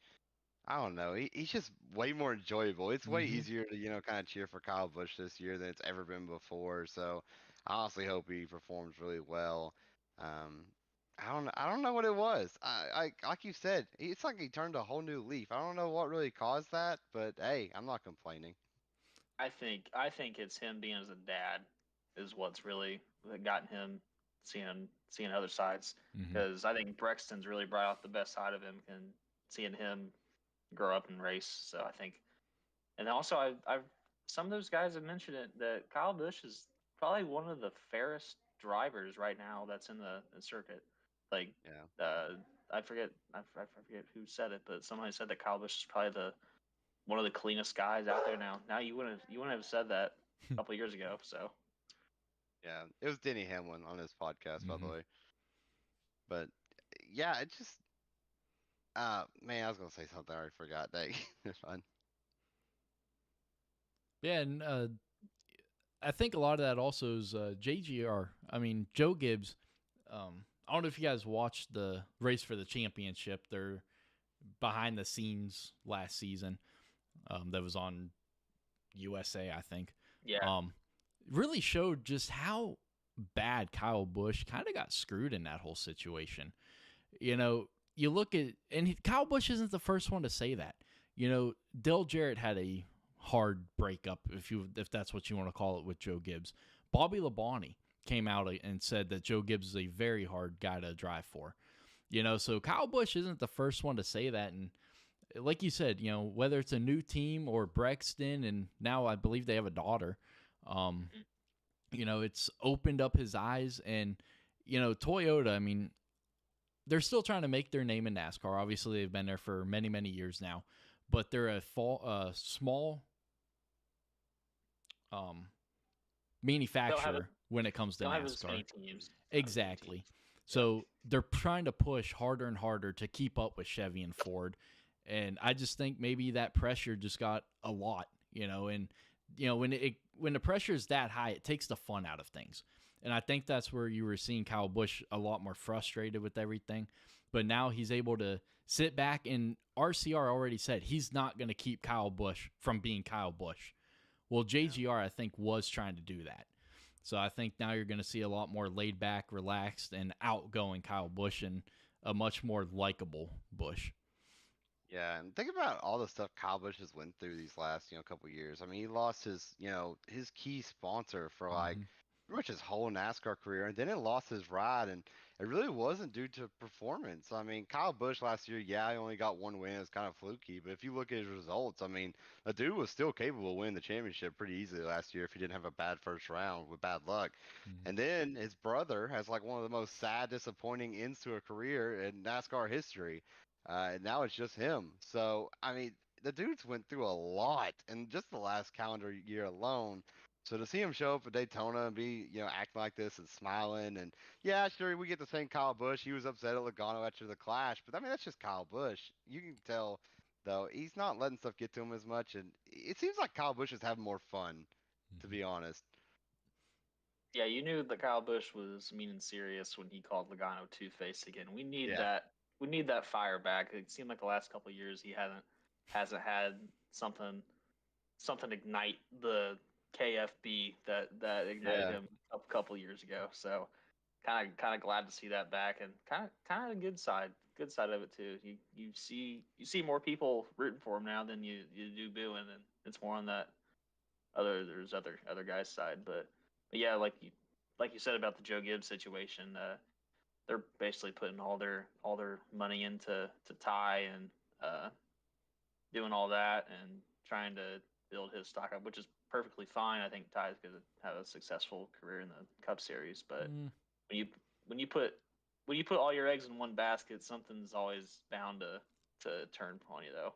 I don't know, he's just way more enjoyable. It's way Hmm. easier to, kind of cheer for Kyle Busch this year than it's ever been before. So I honestly hope he performs really well. Um, I don't know what it was. Like you said, it's like he turned a whole new leaf. I don't know what really caused that, but hey, I'm not complaining. I think it's him being as a dad is what's really gotten him seeing other sides. Hmm. Because I think Brexton's really brought out the best side of him and seeing him grow up and race. So I think, and also I've some of those guys have mentioned it that Kyle Busch is probably one of the fairest drivers right now that's in the circuit. Like Yeah. I forget who said it, but somebody said that Kyle Busch is probably the one of the cleanest guys out there now. Now you wouldn't have said that a couple of years ago. So Yeah. It was Denny Hamlin on his podcast, by the Hmm. way. But yeah, it just man, I was gonna say something I already forgot. Dang, it's fine. Yeah, and I think a lot of that also is JGR. I mean, Joe Gibbs. I don't know if you guys watched the race for the championship. They're behind the scenes last season. That was on USA, I think. yeah, Um, really showed just how bad Kyle Busch kind of got screwed in that whole situation. You know, you look at, and Kyle Busch isn't the first one to say that. You know, Dale Jarrett had a hard breakup, if that's what you want to call it, with Joe Gibbs. Bobby Labonte came out and said that Joe Gibbs is a very hard guy to drive for. You know, so Kyle Busch isn't the first one to say that. And like you said, you know, whether it's a new team or Brexton, and now I believe they have a daughter, you know, it's opened up his eyes. And, you know, Toyota, I mean, they're still trying to make their name in NASCAR. Obviously, they've been there for many, many years now, but they're a small manufacturer when it comes to Don't have NASCAR. as many teams. Exactly. So they're trying to push harder and harder to keep up with Chevy and Ford. And I just think maybe that pressure just got a lot, you know, and you know, when the pressure is that high, it takes the fun out of things. And I think that's where you were seeing Kyle Busch a lot more frustrated with everything. But now he's able to sit back, and RCR already said he's not going to keep Kyle Busch from being Kyle Busch. Well, JGR, I think, was trying to do that. So I think now you're going to see a lot more laid back, relaxed, and outgoing Kyle Busch, and a much more likable Busch. Yeah, and think about all the stuff Kyle Busch has went through these last, couple years. I mean, he lost his key sponsor for like pretty much his whole NASCAR career, and then it lost his ride, and it really wasn't due to performance. I mean, Kyle Busch last year, yeah, he only got one win. It was kind of fluky, but if you look at his results, I mean, the dude was still capable of winning the championship pretty easily last year if he didn't have a bad first round with bad luck. And then his brother has like one of the most sad, disappointing ends to a career in NASCAR history. And now it's just him. So, I mean, the dude's went through a lot in just the last calendar year alone. So to see him show up at Daytona and be, acting like this and smiling, and yeah, sure, we get the same Kyle Busch. He was upset at Logano after the clash, but I mean, that's just Kyle Busch. You can tell, though, he's not letting stuff get to him as much, and it seems like Kyle Busch is having more fun, to be honest. Yeah, you knew that Kyle Busch was mean and serious when he called Logano Two-Face again. We need Yeah. that. We need that fire back. It seemed like the last couple of years he hasn't had something ignite the KFB that ignited him a couple years ago. So kind of glad to see that back, and kind of good side of it too. You see more people rooting for him now than you do booing, and it's more on that there's other guys' side. But yeah, like you said about the Joe Gibbs situation, they're basically putting all their money into Ty, and doing all that and trying to build his stock up, which is perfectly fine. I think Ty's going to have a successful career in the Cup Series, but when you put all your eggs in one basket, something's always bound to turn on you, though.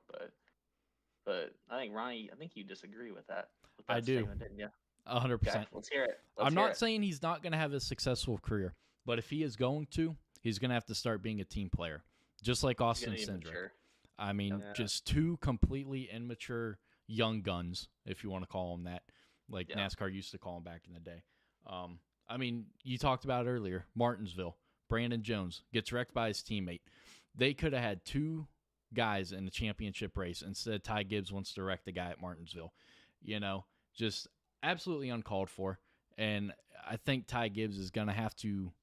But I think Ronnie, I think you disagree with that. I do. Statement, didn't you? 100%. Okay, let's hear it. I'm not saying he's not going to have a successful career, but if he is going to, he's going to have to start being a team player, just like Austin Cindric. I mean, just two completely immature young guns, if you want to call them that, like NASCAR used to call them back in the day. I mean, you talked about it earlier, Martinsville, Brandon Jones gets wrecked by his teammate. They could have had two guys in the championship race. Instead, Ty Gibbs wants to wreck the guy at Martinsville. You know, just absolutely uncalled for. And I think Ty Gibbs is going to have to,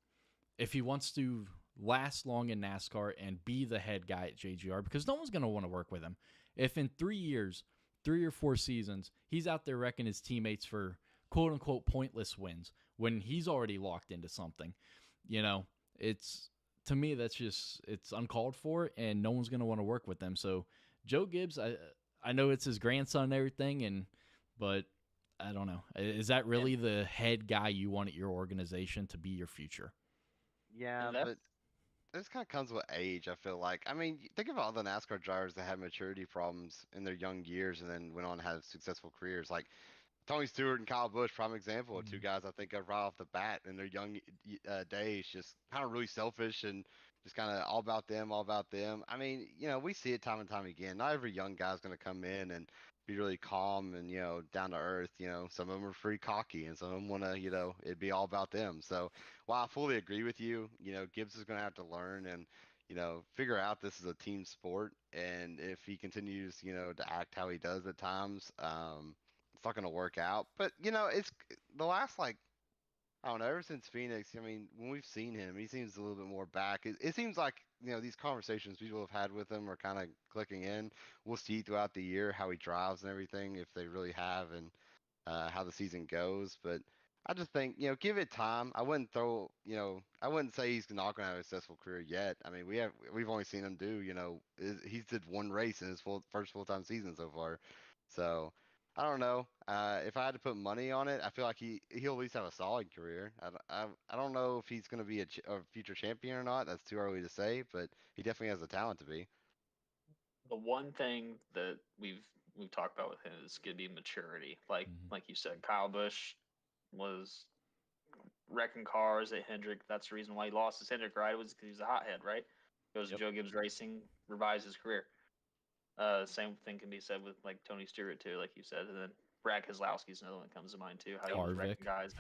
if he wants to last long in NASCAR and be the head guy at JGR, because no one's going to want to work with him. If in 3 years, 3 or 4 seasons, he's out there wrecking his teammates for quote-unquote pointless wins when he's already locked into something, it's, to me, that's just, it's uncalled for, and no one's going to want to work with them. So Joe Gibbs, I know it's his grandson and everything, but I don't know. Is that really the head guy you want at your organization to be your future? Yeah, but this kind of comes with age, I feel like. I mean, think about all the NASCAR drivers that had maturity problems in their young years and then went on to have successful careers. Like Tony Stewart and Kyle Busch, prime example of two guys I think of right off the bat in their young days, just kind of really selfish and just kind of all about them, all about them. I mean, we see it time and time again. Not every young guy's going to come in and be really calm and, down to earth. Some of them are pretty cocky and some of them want to, it'd be all about them. So while I fully agree with you, Gibbs is going to have to learn and, figure out this is a team sport. And if he continues, to act how he does at times, it's not going to work out. But, it's the last, like, I don't know. Ever since Phoenix, I mean, when we've seen him, he seems a little bit more back. It seems like these conversations people have had with him are kind of clicking in. We'll see throughout the year how he drives and everything, if they really have, and how the season goes. But I just think give it time. I wouldn't I wouldn't say he's not going to have a successful career yet. I mean, we've only seen him do he's did one race in his first full time season so far. So. I don't know. If I had to put money on it, I feel like he'll at least have a solid career. I don't know if he's going to be a future champion or not. That's too early to say, but he definitely has the talent to be. The one thing that we've talked about with him is going to be maturity. Like you said, Kyle Busch was wrecking cars at Hendrick. That's the reason why he lost his Hendrick ride, was because he was a hothead, right? Goes to Joe Gibbs Racing, revives his career. Same thing can be said with like Tony Stewart too, like you said, and then Brad Keselowski's another one that comes to mind too. How he was wrecking guys.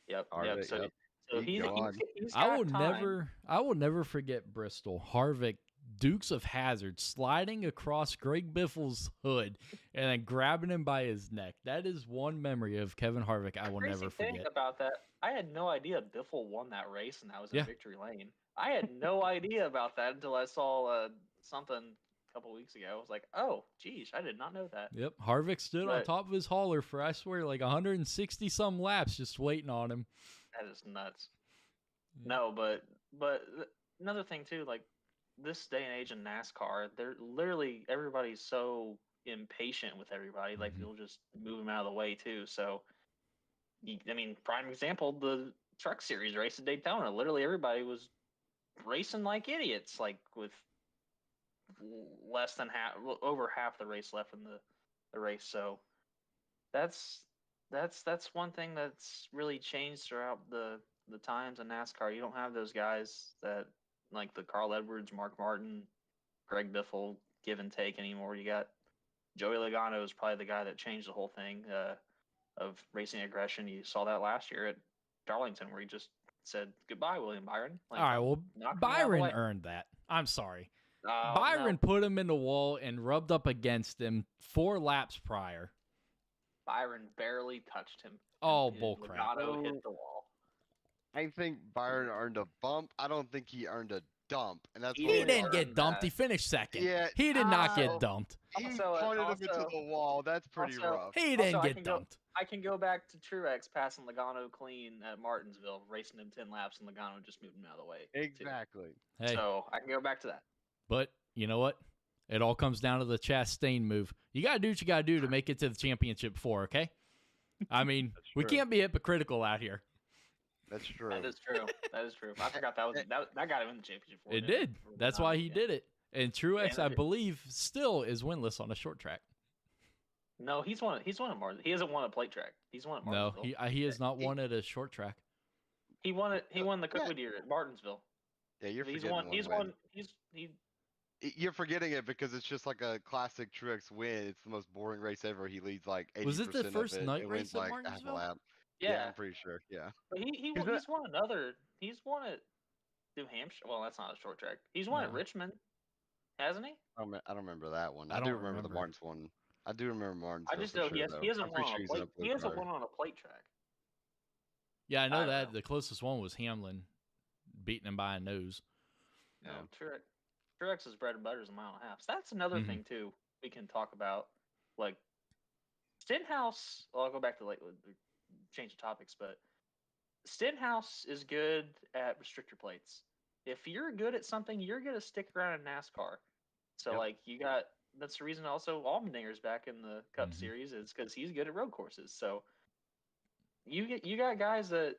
Yep. Harvick, So He's gone. he's I got will time. never forget Bristol. Harvick, Dukes of Hazzard, sliding across Greg Biffle's hood and then grabbing him by his neck. That is one memory of Kevin Harvick I will Crazy never thing forget. about that, I had no idea Biffle won that race, and that was in Yeah. victory lane. I had no idea about that until I saw something a couple weeks ago. I was like, oh, geez, I did not know that. Yep, Harvick stood on But- top of his hauler for, I swear, like 160 some laps just waiting on him. That is nuts. Yeah. No, but another thing too, like this day and age in NASCAR, they're literally everybody's so impatient with everybody. Like they'll just move them out of the way too. So, I mean, prime example, the Truck Series race at Daytona. Literally everybody was racing like idiots, like with less than over half the race left in the race. So that's one thing that's really changed throughout the times in NASCAR. You don't have those guys that like the Carl Edwards, Mark Martin, Greg Biffle give and take anymore. You got Joey Logano is probably the guy that changed the whole thing of racing aggression. You saw that last year at Darlington, where he just said goodbye, William Byron. Like, All right, well, knock me out of the Byron way. earned that. I'm sorry. No, Byron put him in the wall and rubbed up against him 4 laps prior. Byron barely touched him. Oh, and bullcrap. Logano hit the wall. I think Byron earned a bump. I don't think he earned a dump, and that's He what He we didn't are. get dumped. that. He finished second. Yeah, He did not Oh. get dumped. He Also- pointed him into also- the wall. That's pretty also- rough. He Also, didn't I get can go- dumped. I can go back to Truex passing Logano clean at Martinsville, racing him 10 laps, and Logano just moved him out of the way. too. Exactly. Hey, So I can go back to that. but you know what? It all comes down to the Chastain move. You got to do what you got to do to make it to the championship 4, okay? I mean, we true. can't be hypocritical out here. That's true. That is true. That is true. I forgot that got him in the championship. It did. That's why he did it. And Truex, Yeah, I it- believe, still is winless on a short track. No, he's won at Martinsville. He hasn't won a plate track. He's won at No, Martinsville. he has not won at a short track. He won it. He won the Yeah. Goodyear at Martinsville. Yeah, you're He's forgetting won. one He's win. won. You're forgetting it because it's just like a classic Truex win. It's the most boring race ever. He leads like 80% Was it the first of it. night and race wins at like half a Martinsville? lap. Yeah, I'm pretty sure. Yeah. but he's won another. He's won at New Hampshire. Well, that's not a short track. He's won at No. Richmond, hasn't he? I don't remember that one. I I do don't remember the remember. Martins one. I do remember Martins. I just for know sure, he though. hasn't I'm won pretty on sure a he's plate. in a He hasn't driver. won on a plate track. Yeah, I know I don't that. know. The closest one was Hamlin beating him by a nose. No, Yeah. Truex's bread and butter is a mile and a half. So that's another Mhm. thing too we can talk about. Like Stenhouse. Well, I'll go back to change the topics, but Stenhouse is good at restrictor plates. If you're good at something, you're gonna stick around in NASCAR. So Yep. like you got that's the reason also Allmendinger's back in the Cup Mhm. Series is because he's good at road courses. So you got guys that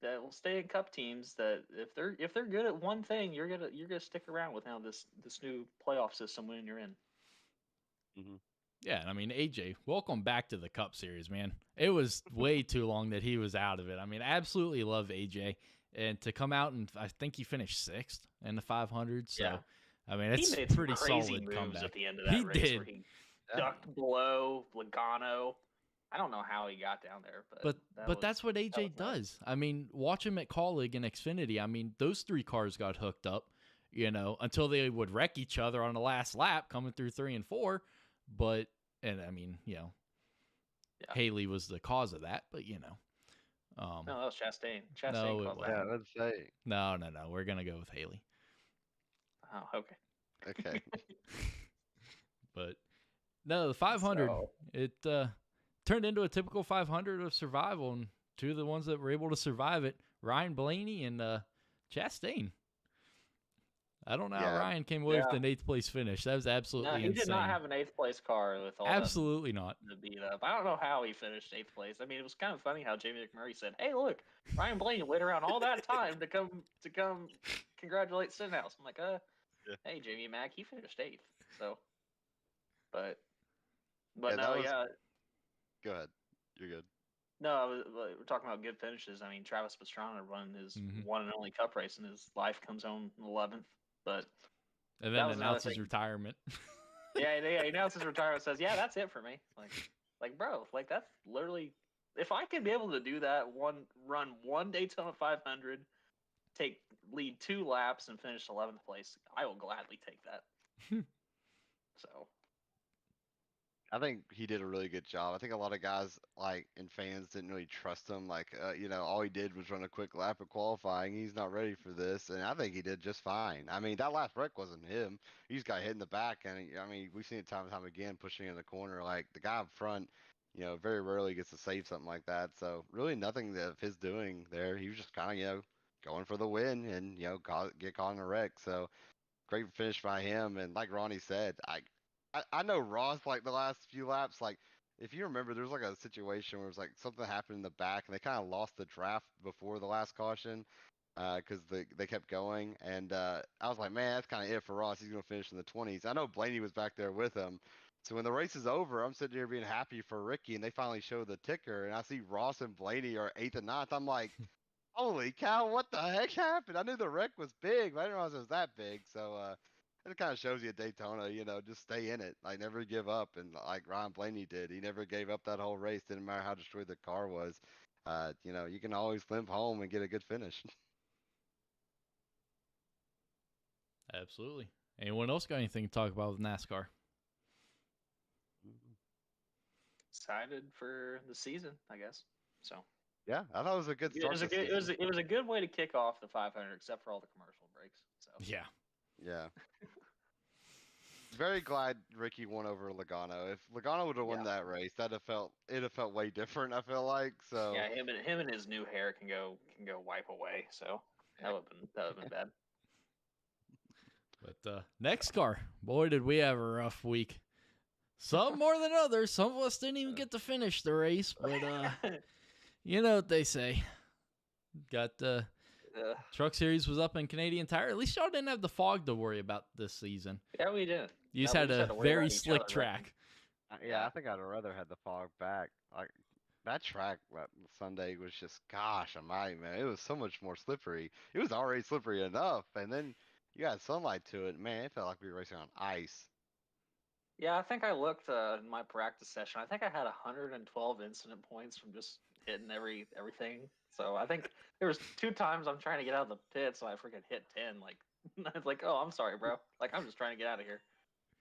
will stay in Cup teams that if they're good at one thing, you're gonna stick around with now this new playoff system when you're in. Yeah, and I mean, AJ, welcome back to the Cup Series, man. It was way too long that he was out of it. I mean, I absolutely love AJ. And to come out and I think he finished 6th in the 500. So, Yeah. I mean, He it's made some pretty crazy solid moves comeback. at the end of that He race did. where he Yeah. ducked below Logano. I don't know how he got down there, but That's what AJ was nice. does. I mean, watch him at Kaulig and Xfinity. I mean, those 3 cars got hooked up, until they would wreck each other on the last lap coming through 3 and 4. But, and I mean, Yeah. Haley was the cause of that, but Um, No, that was Chastain. Chastain No, it caused wasn't. that. Yeah, let's say. no. We're gonna go with Haley. Oh, okay. Okay. But no, the 500. So- It turned into a typical 500 of survival, and two of the ones that were able to survive it, Ryan Blaney and Chastain. I don't know how Yeah. Ryan came away Yeah. with an 8th place finish. That was absolutely No, he insane. did not have an 8th place car with all Absolutely not. that beat up. I don't know how he finished 8th place. I mean, it was kind of funny how Jamie McMurray said, "Hey, look, Ryan Blaney waited around all that time to come congratulate Stenhouse." I'm like, Yeah. hey, Jamie Mack, he finished 8th. So, but Yeah, that no, was- yeah, Go ahead. You're good. no, we're talking about good finishes. I mean, Travis Pastrana won his one and only Cup race, and his life comes home in 11th. But And that then was another announced his thing. retirement. yeah, he announced his retirement. Says, "Yeah, that's it for me." Like, bro, like that's literally. If I could be able to do that, run one Daytona 500, lead 2 laps, and finish 11th place, I will gladly take that. So, I think he did a really good job. I think a lot of guys and fans didn't really trust him. All he did was run a quick lap at qualifying. He's not ready for this, and I think he did just fine. I mean, that last wreck wasn't him. He just got hit in the back, and we've seen it time and time again, pushing in the corner. Like the guy up front, very rarely gets to save something like that. So really, nothing of his doing there. He was just kind of going for the win, and get caught in a wreck. So great finish by him, and like Ronnie said, I know Ross, the last few laps, if you remember, there was a situation where it was something happened in the back and they kind of lost the draft before the last caution because they kept going. And I was like, man, that's kind of it for Ross. He's going to finish in the 20s. I know Blaney was back there with him. So when the race is over, I'm sitting here being happy for Ricky, and they finally show the ticker, and I see Ross and Blaney are 8th and 9th. I'm like, holy cow, what the heck happened? I knew the wreck was big, but I didn't realize it was that big. So, it kind of shows you at Daytona, just stay in it. Never give up. And like Ryan Blaney did, he never gave up that whole race. Didn't matter how destroyed the car was. You can always limp home and get a good finish. Absolutely. Anyone else got anything to talk about with NASCAR? excited for the season, I guess. So Yeah, I thought it was a good start. it was a good way to kick off the 500, except for all the commercial breaks. So Yeah. Yeah. Very glad Ricky won over Logano. If Logano would have won that race, it'd have felt way different, I feel like. So yeah, him and his new hair can go wipe away. So that would have been bad. But NEXXTCAR, boy, did we have a rough week. Some more than others. Some of us didn't even get to finish the race, but you know what they say. Got Truck Series was up in Canadian Tire. At least y'all didn't have the fog to worry about this season. Yeah, we did. You just Yeah, had we just a had to worry very about each slick other, track. yeah, I think I'd rather had the fog back. Like that track that Sunday was just, gosh almighty, man. It was so much more slippery. It was already slippery enough, and then you got sunlight to it. Man, it felt like we were racing on ice. Yeah, I think I looked in my practice session. I think I had 112 incident points from just hitting everything. So I think there was 2 times I'm trying to get out of the pit, so I freaking hit 10. Like I was like, oh, I'm sorry, bro. Like I'm just trying to get out of here.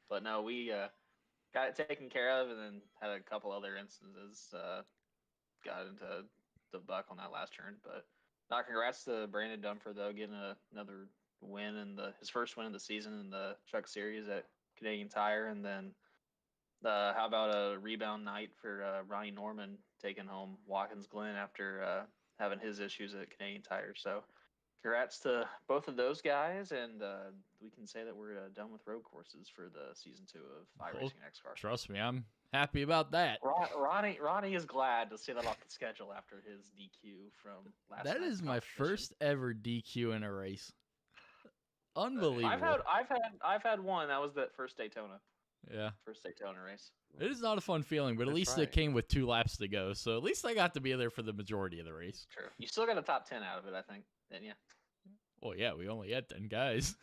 But no, we got it taken care of, and then had a couple other instances. Got into the buck on that last turn, but not congrats to Brandon Dunford though, getting another win in his first win of the season in the Truck Series at Canadian Tire, and then how about a rebound night for Ronnie Norman taking home Watkins Glen after having his issues at Canadian Tire. So congrats to both of those guys, and we can say that we're done with road courses for the season 2 of iRacing NEXXTCAR. Trust me, I'm happy about that. Ronnie is glad to see that off the schedule after his DQ from last That night's is my competition. first ever DQ in a race. Unbelievable. I've had one. That was that first Daytona race. It is not a fun feeling, but at That's least right. it came with 2 laps to go. So at least I got to be there for the majority of the race. True. You still got a top 10 out of it, I think. Didn't you? Well, yeah, we only had 10 guys.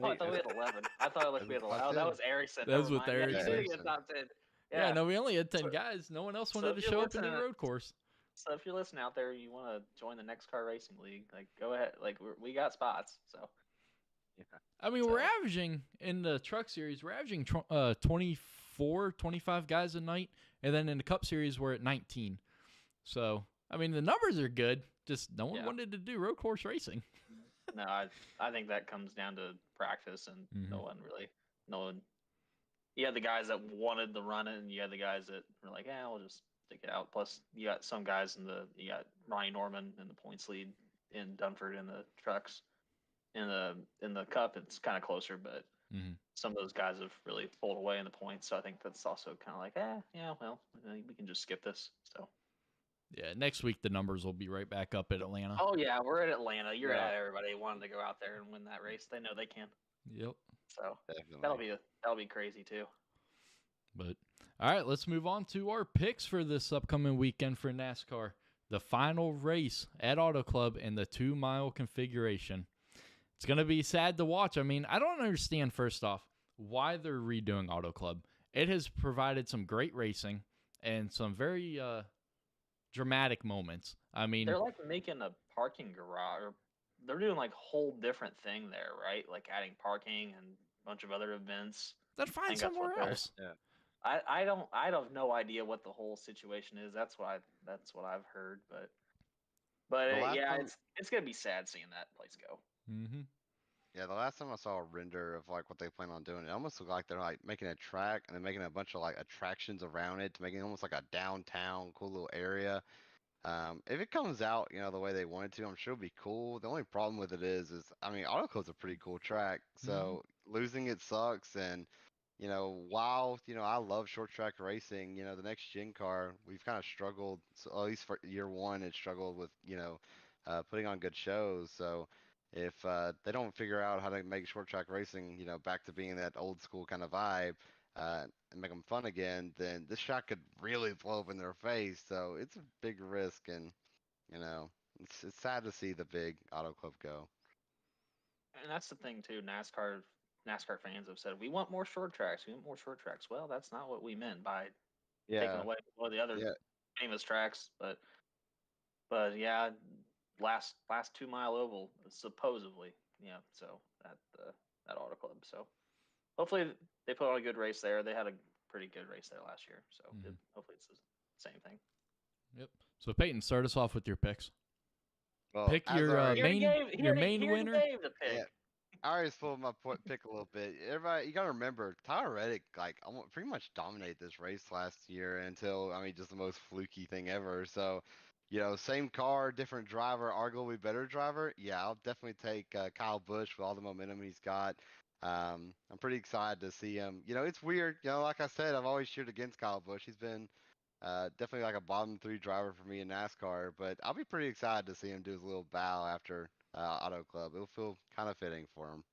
Oh, I thought we had 11. I thought we had 11. Oh, that was Erickson. That was Never with mind. Yeah, you Erickson. did get top 10. Yeah, no, we only had 10 So- guys. No one else so wanted to if you're show up in the listening- road course. So if you're listening out there, you want to join the NEXXTCAR Racing League, like go ahead. Like we got spots. So I mean, we're averaging in the Truck Series, we're averaging 24, 25 guys a night. And then in the Cup Series, we're at 19. So, I mean, the numbers are good. Just no one Yeah. wanted to do road course racing. No, I think that comes down to practice, and Mhm. no one. You had the guys that wanted to run it, and you had the guys that were like, "Yeah, we'll just stick it out." Plus, you got some guys you got Ronnie Norman in the points lead in Dunford in the trucks. In the cup, it's kind of closer, but Mhm. some of those guys have really pulled away in the points. So I think that's also kind of like, yeah, well, we can just skip this. So. Yeah, next week the numbers will be right back up at Atlanta. Oh yeah, we're at Atlanta. You're Yeah. at everybody wanting to go out there and win that race. They know they can. Yep. So Definitely. that'll be crazy too. But all right, let's move on to our picks for this upcoming weekend for NASCAR. The final race at Auto Club in the 2-mile configuration. It's going to be sad to watch. I mean, I don't understand, first off, why they're redoing Auto Club. It has provided some great racing and some very dramatic moments. I mean, They're like making a parking garage. Or they're doing like whole different thing there, right? Like adding parking and a bunch of other events. then I find think that's what somewhere they're. else. I have no idea what the whole situation is. That's what I've heard, The last yeah, time, it's gonna be sad seeing that place go. Mm-hmm. yeah, the last time I saw a render of like what they plan on doing, it almost looked like they're like making a track and then making a bunch of like attractions around it to make it almost like a downtown cool little area. If it comes out, the way they wanted to, I'm sure it'll be cool. The only problem with it is I mean, Auto Club's a pretty cool track, so losing it sucks. And while I love short track racing, the next gen car we've kind of struggled, so at least for year one, it struggled with putting on good shows. So if they don't figure out how to make short track racing, back to being that old school kind of vibe, and make them fun again, then this shot could really blow up in their face. So it's a big risk, and you know, it's sad to see the big Auto Club go. And that's the thing too. NASCAR fans have said we want more short tracks. We want more short tracks. Well, that's not what we meant by taking Yeah, away one of the other yeah, famous tracks. But yeah, last 2 mile oval supposedly. Yeah, so at that Auto Club. So hopefully they put on a good race there. They had a pretty good race there last year. So hopefully it's the same thing. Yep. So Peyton, start us off with your picks. well, Pick as your already, main winner. Gave the pick. yeah, I already spoiled my pick a little bit. Everybody, you gotta remember, Tyler Reddick, like, almost pretty much dominated this race last year until, I mean, just the most fluky thing ever. So, same car, different driver, arguably better driver. Yeah, I'll definitely take Kyle Busch with all the momentum he's got. I'm pretty excited to see him. It's weird. Like I said, I've always cheered against Kyle Busch. He's been definitely like a bottom three driver for me in NASCAR, but I'll be pretty excited to see him do his little bow after Auto Club. It'll feel kind of fitting for him.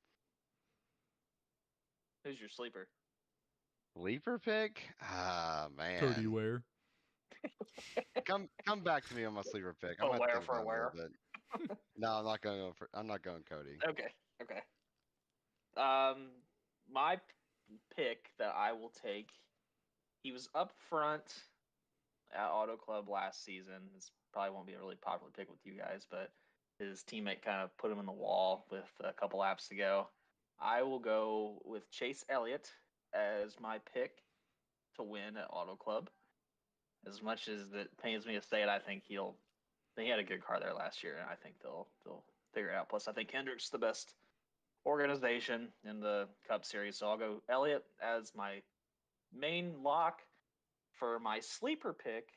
Who's your sleeper? Sleeper pick? Ah, Cody man. Ware. Come back to me on my sleeper pick. I'm Oh, gonna Ware think for about it a Ware. little bit. No, I'm not going Cody. Okay. My pick that I will take. He was up front at Auto Club last season. This probably won't be a really popular pick with you guys, but his teammate kind of put him in the wall with a couple laps to go. I will go with Chase Elliott as my pick to win at Auto Club. As much as it pains me to say it, I think he had a good car there last year, and I think they'll figure it out. Plus, I think Hendrick's the best organization in the Cup Series, so I'll go Elliott as my main lock. For my sleeper pick,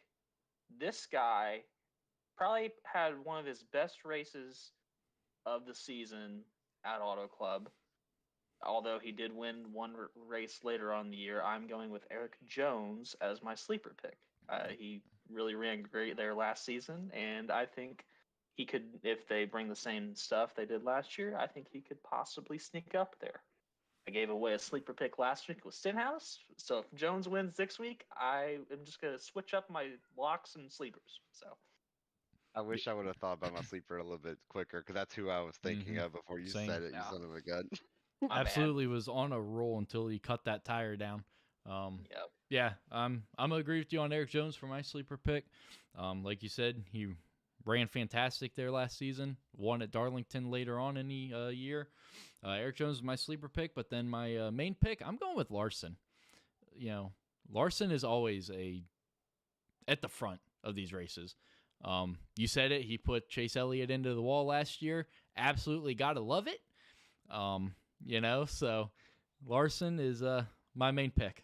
this guy probably had one of his best races of the season at Auto Club. Although he did win one race later on in the year, I'm going with Eric Jones as my sleeper pick. He really ran great there last season, and I think he could, if they bring the same stuff they did last year, I think he could possibly sneak up there. I gave away a sleeper pick last week with Stenhouse, so if Jones wins this week, I am just going to switch up my locks and sleepers. So I wish I would have thought about my sleeper a little bit quicker, because that's who I was thinking of before you Same. said it, you Yeah. son of a gun. My Absolutely was on a roll until he cut that tire down. Yep. Yeah, I'm gonna agree with you on Eric Jones for my sleeper pick. Like you said, he ran fantastic there last season. Won at Darlington later on in the year. Eric Jones is my sleeper pick, but then my main pick, I'm going with Larson. Larson is always at the front of these races. You said it. He put Chase Elliott into the wall last year. Absolutely got to love it. So Larson is my main pick.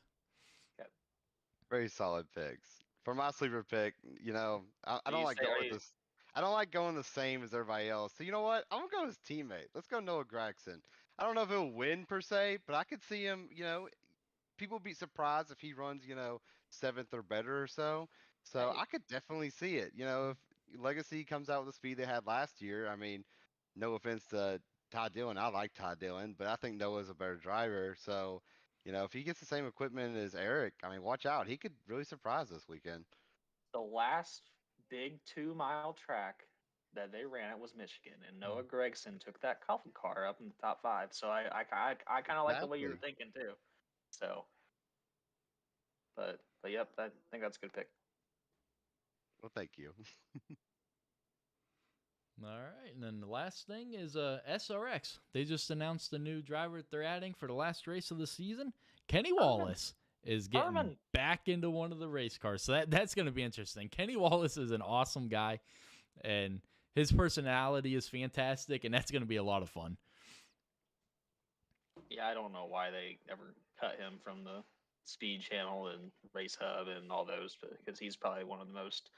Very solid picks. For my sleeper pick, I don't like going with this. I don't like going the same as everybody else. So you know what? I'm gonna go with his teammate. Let's go Noah Gragson. I don't know if he'll win per se, but I could see him. People be surprised if he runs, 7th or better or so. So I could definitely see it. If Legacy comes out with the speed they had last year, I mean, no offense to Todd Dillon, I like Todd Dillon, but I think Noah's a better driver. So, if he gets the same equipment as Eric, I mean, watch out. He could really surprise this weekend. The last big 2-mile track that they ran it was Michigan, and Noah Gregson took that coffin car up in the top 5. So I kind of like the way you were thinking too. So, but yep, I think that's a good pick. Well, thank you. All right, and then the last thing is SRX. They just announced a new driver that they're adding for the last race of the season. Kenny Wallace is getting back into one of the race cars, so that's going to be interesting. Kenny Wallace is an awesome guy, and his personality is fantastic, and that's going to be a lot of fun. Yeah, I don't know why they ever cut him from the Speed Channel and Race Hub and all those, because he's probably one of the most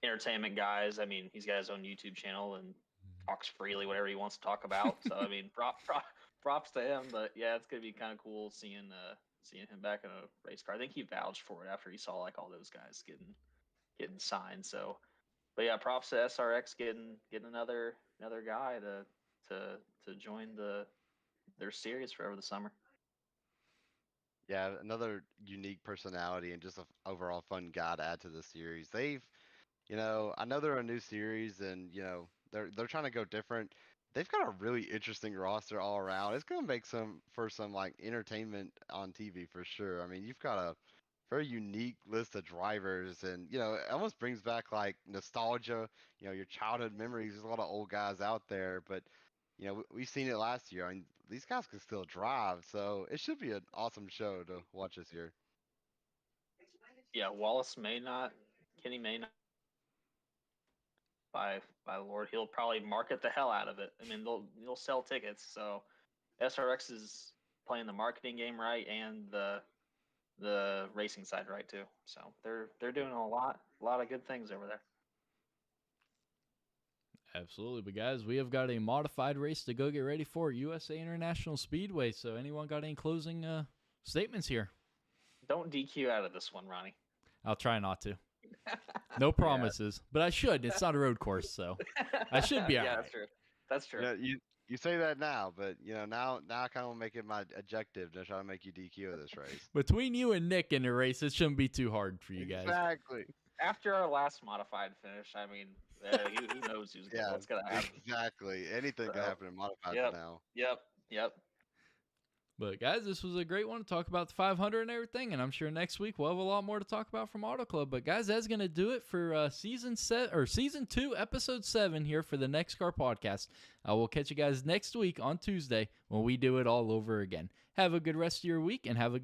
entertainment guys. I mean, he's got his own YouTube channel and talks freely whatever he wants to talk about. So I mean, props to him. But yeah, it's gonna be kind of cool seeing him back in a race car. I think he vouched for it after he saw like all those guys getting signed. So, but yeah, props to SRX getting another guy to join their series for over the summer. Yeah, another unique personality and just an overall fun guy to add to the series. I know they're a new series and, they're trying to go different. They've got a really interesting roster all around. It's going to make for some like entertainment on TV for sure. I mean, you've got a very unique list of drivers and, it almost brings back like nostalgia, your childhood memories. There's a lot of old guys out there, but we've seen it last year. I mean, these guys can still drive, so it should be an awesome show to watch this year. Yeah, Kenny may not. By the Lord, he'll probably market the hell out of it. I mean, they'll sell tickets. So SRX is playing the marketing game right and the racing side right too. So they're doing a lot of good things over there. Absolutely. But guys, we have got a modified race to go get ready for USA International Speedway. So anyone got any closing statements here? Don't DQ out of this one, Ronnie. I'll try not to. No promises, but I should. It's not a road course, so I should be all right. That's true. You say that now, but now I kind of make it my objective to try to make you DQ of this race. Between you and Nick in the race, it shouldn't be too hard for you guys. Exactly. After our last modified finish, I mean, who knows what's gonna happen? Exactly. Anything can happen in modified now. Yep. But guys, this was a great one to talk about the 500 and everything, and I'm sure next week we'll have a lot more to talk about from Auto Club. But guys, that's gonna do it for season 2, episode 7 here for the NEXXTCAR podcast. I will catch you guys next week on Tuesday when we do it all over again. Have a good rest of your week and have a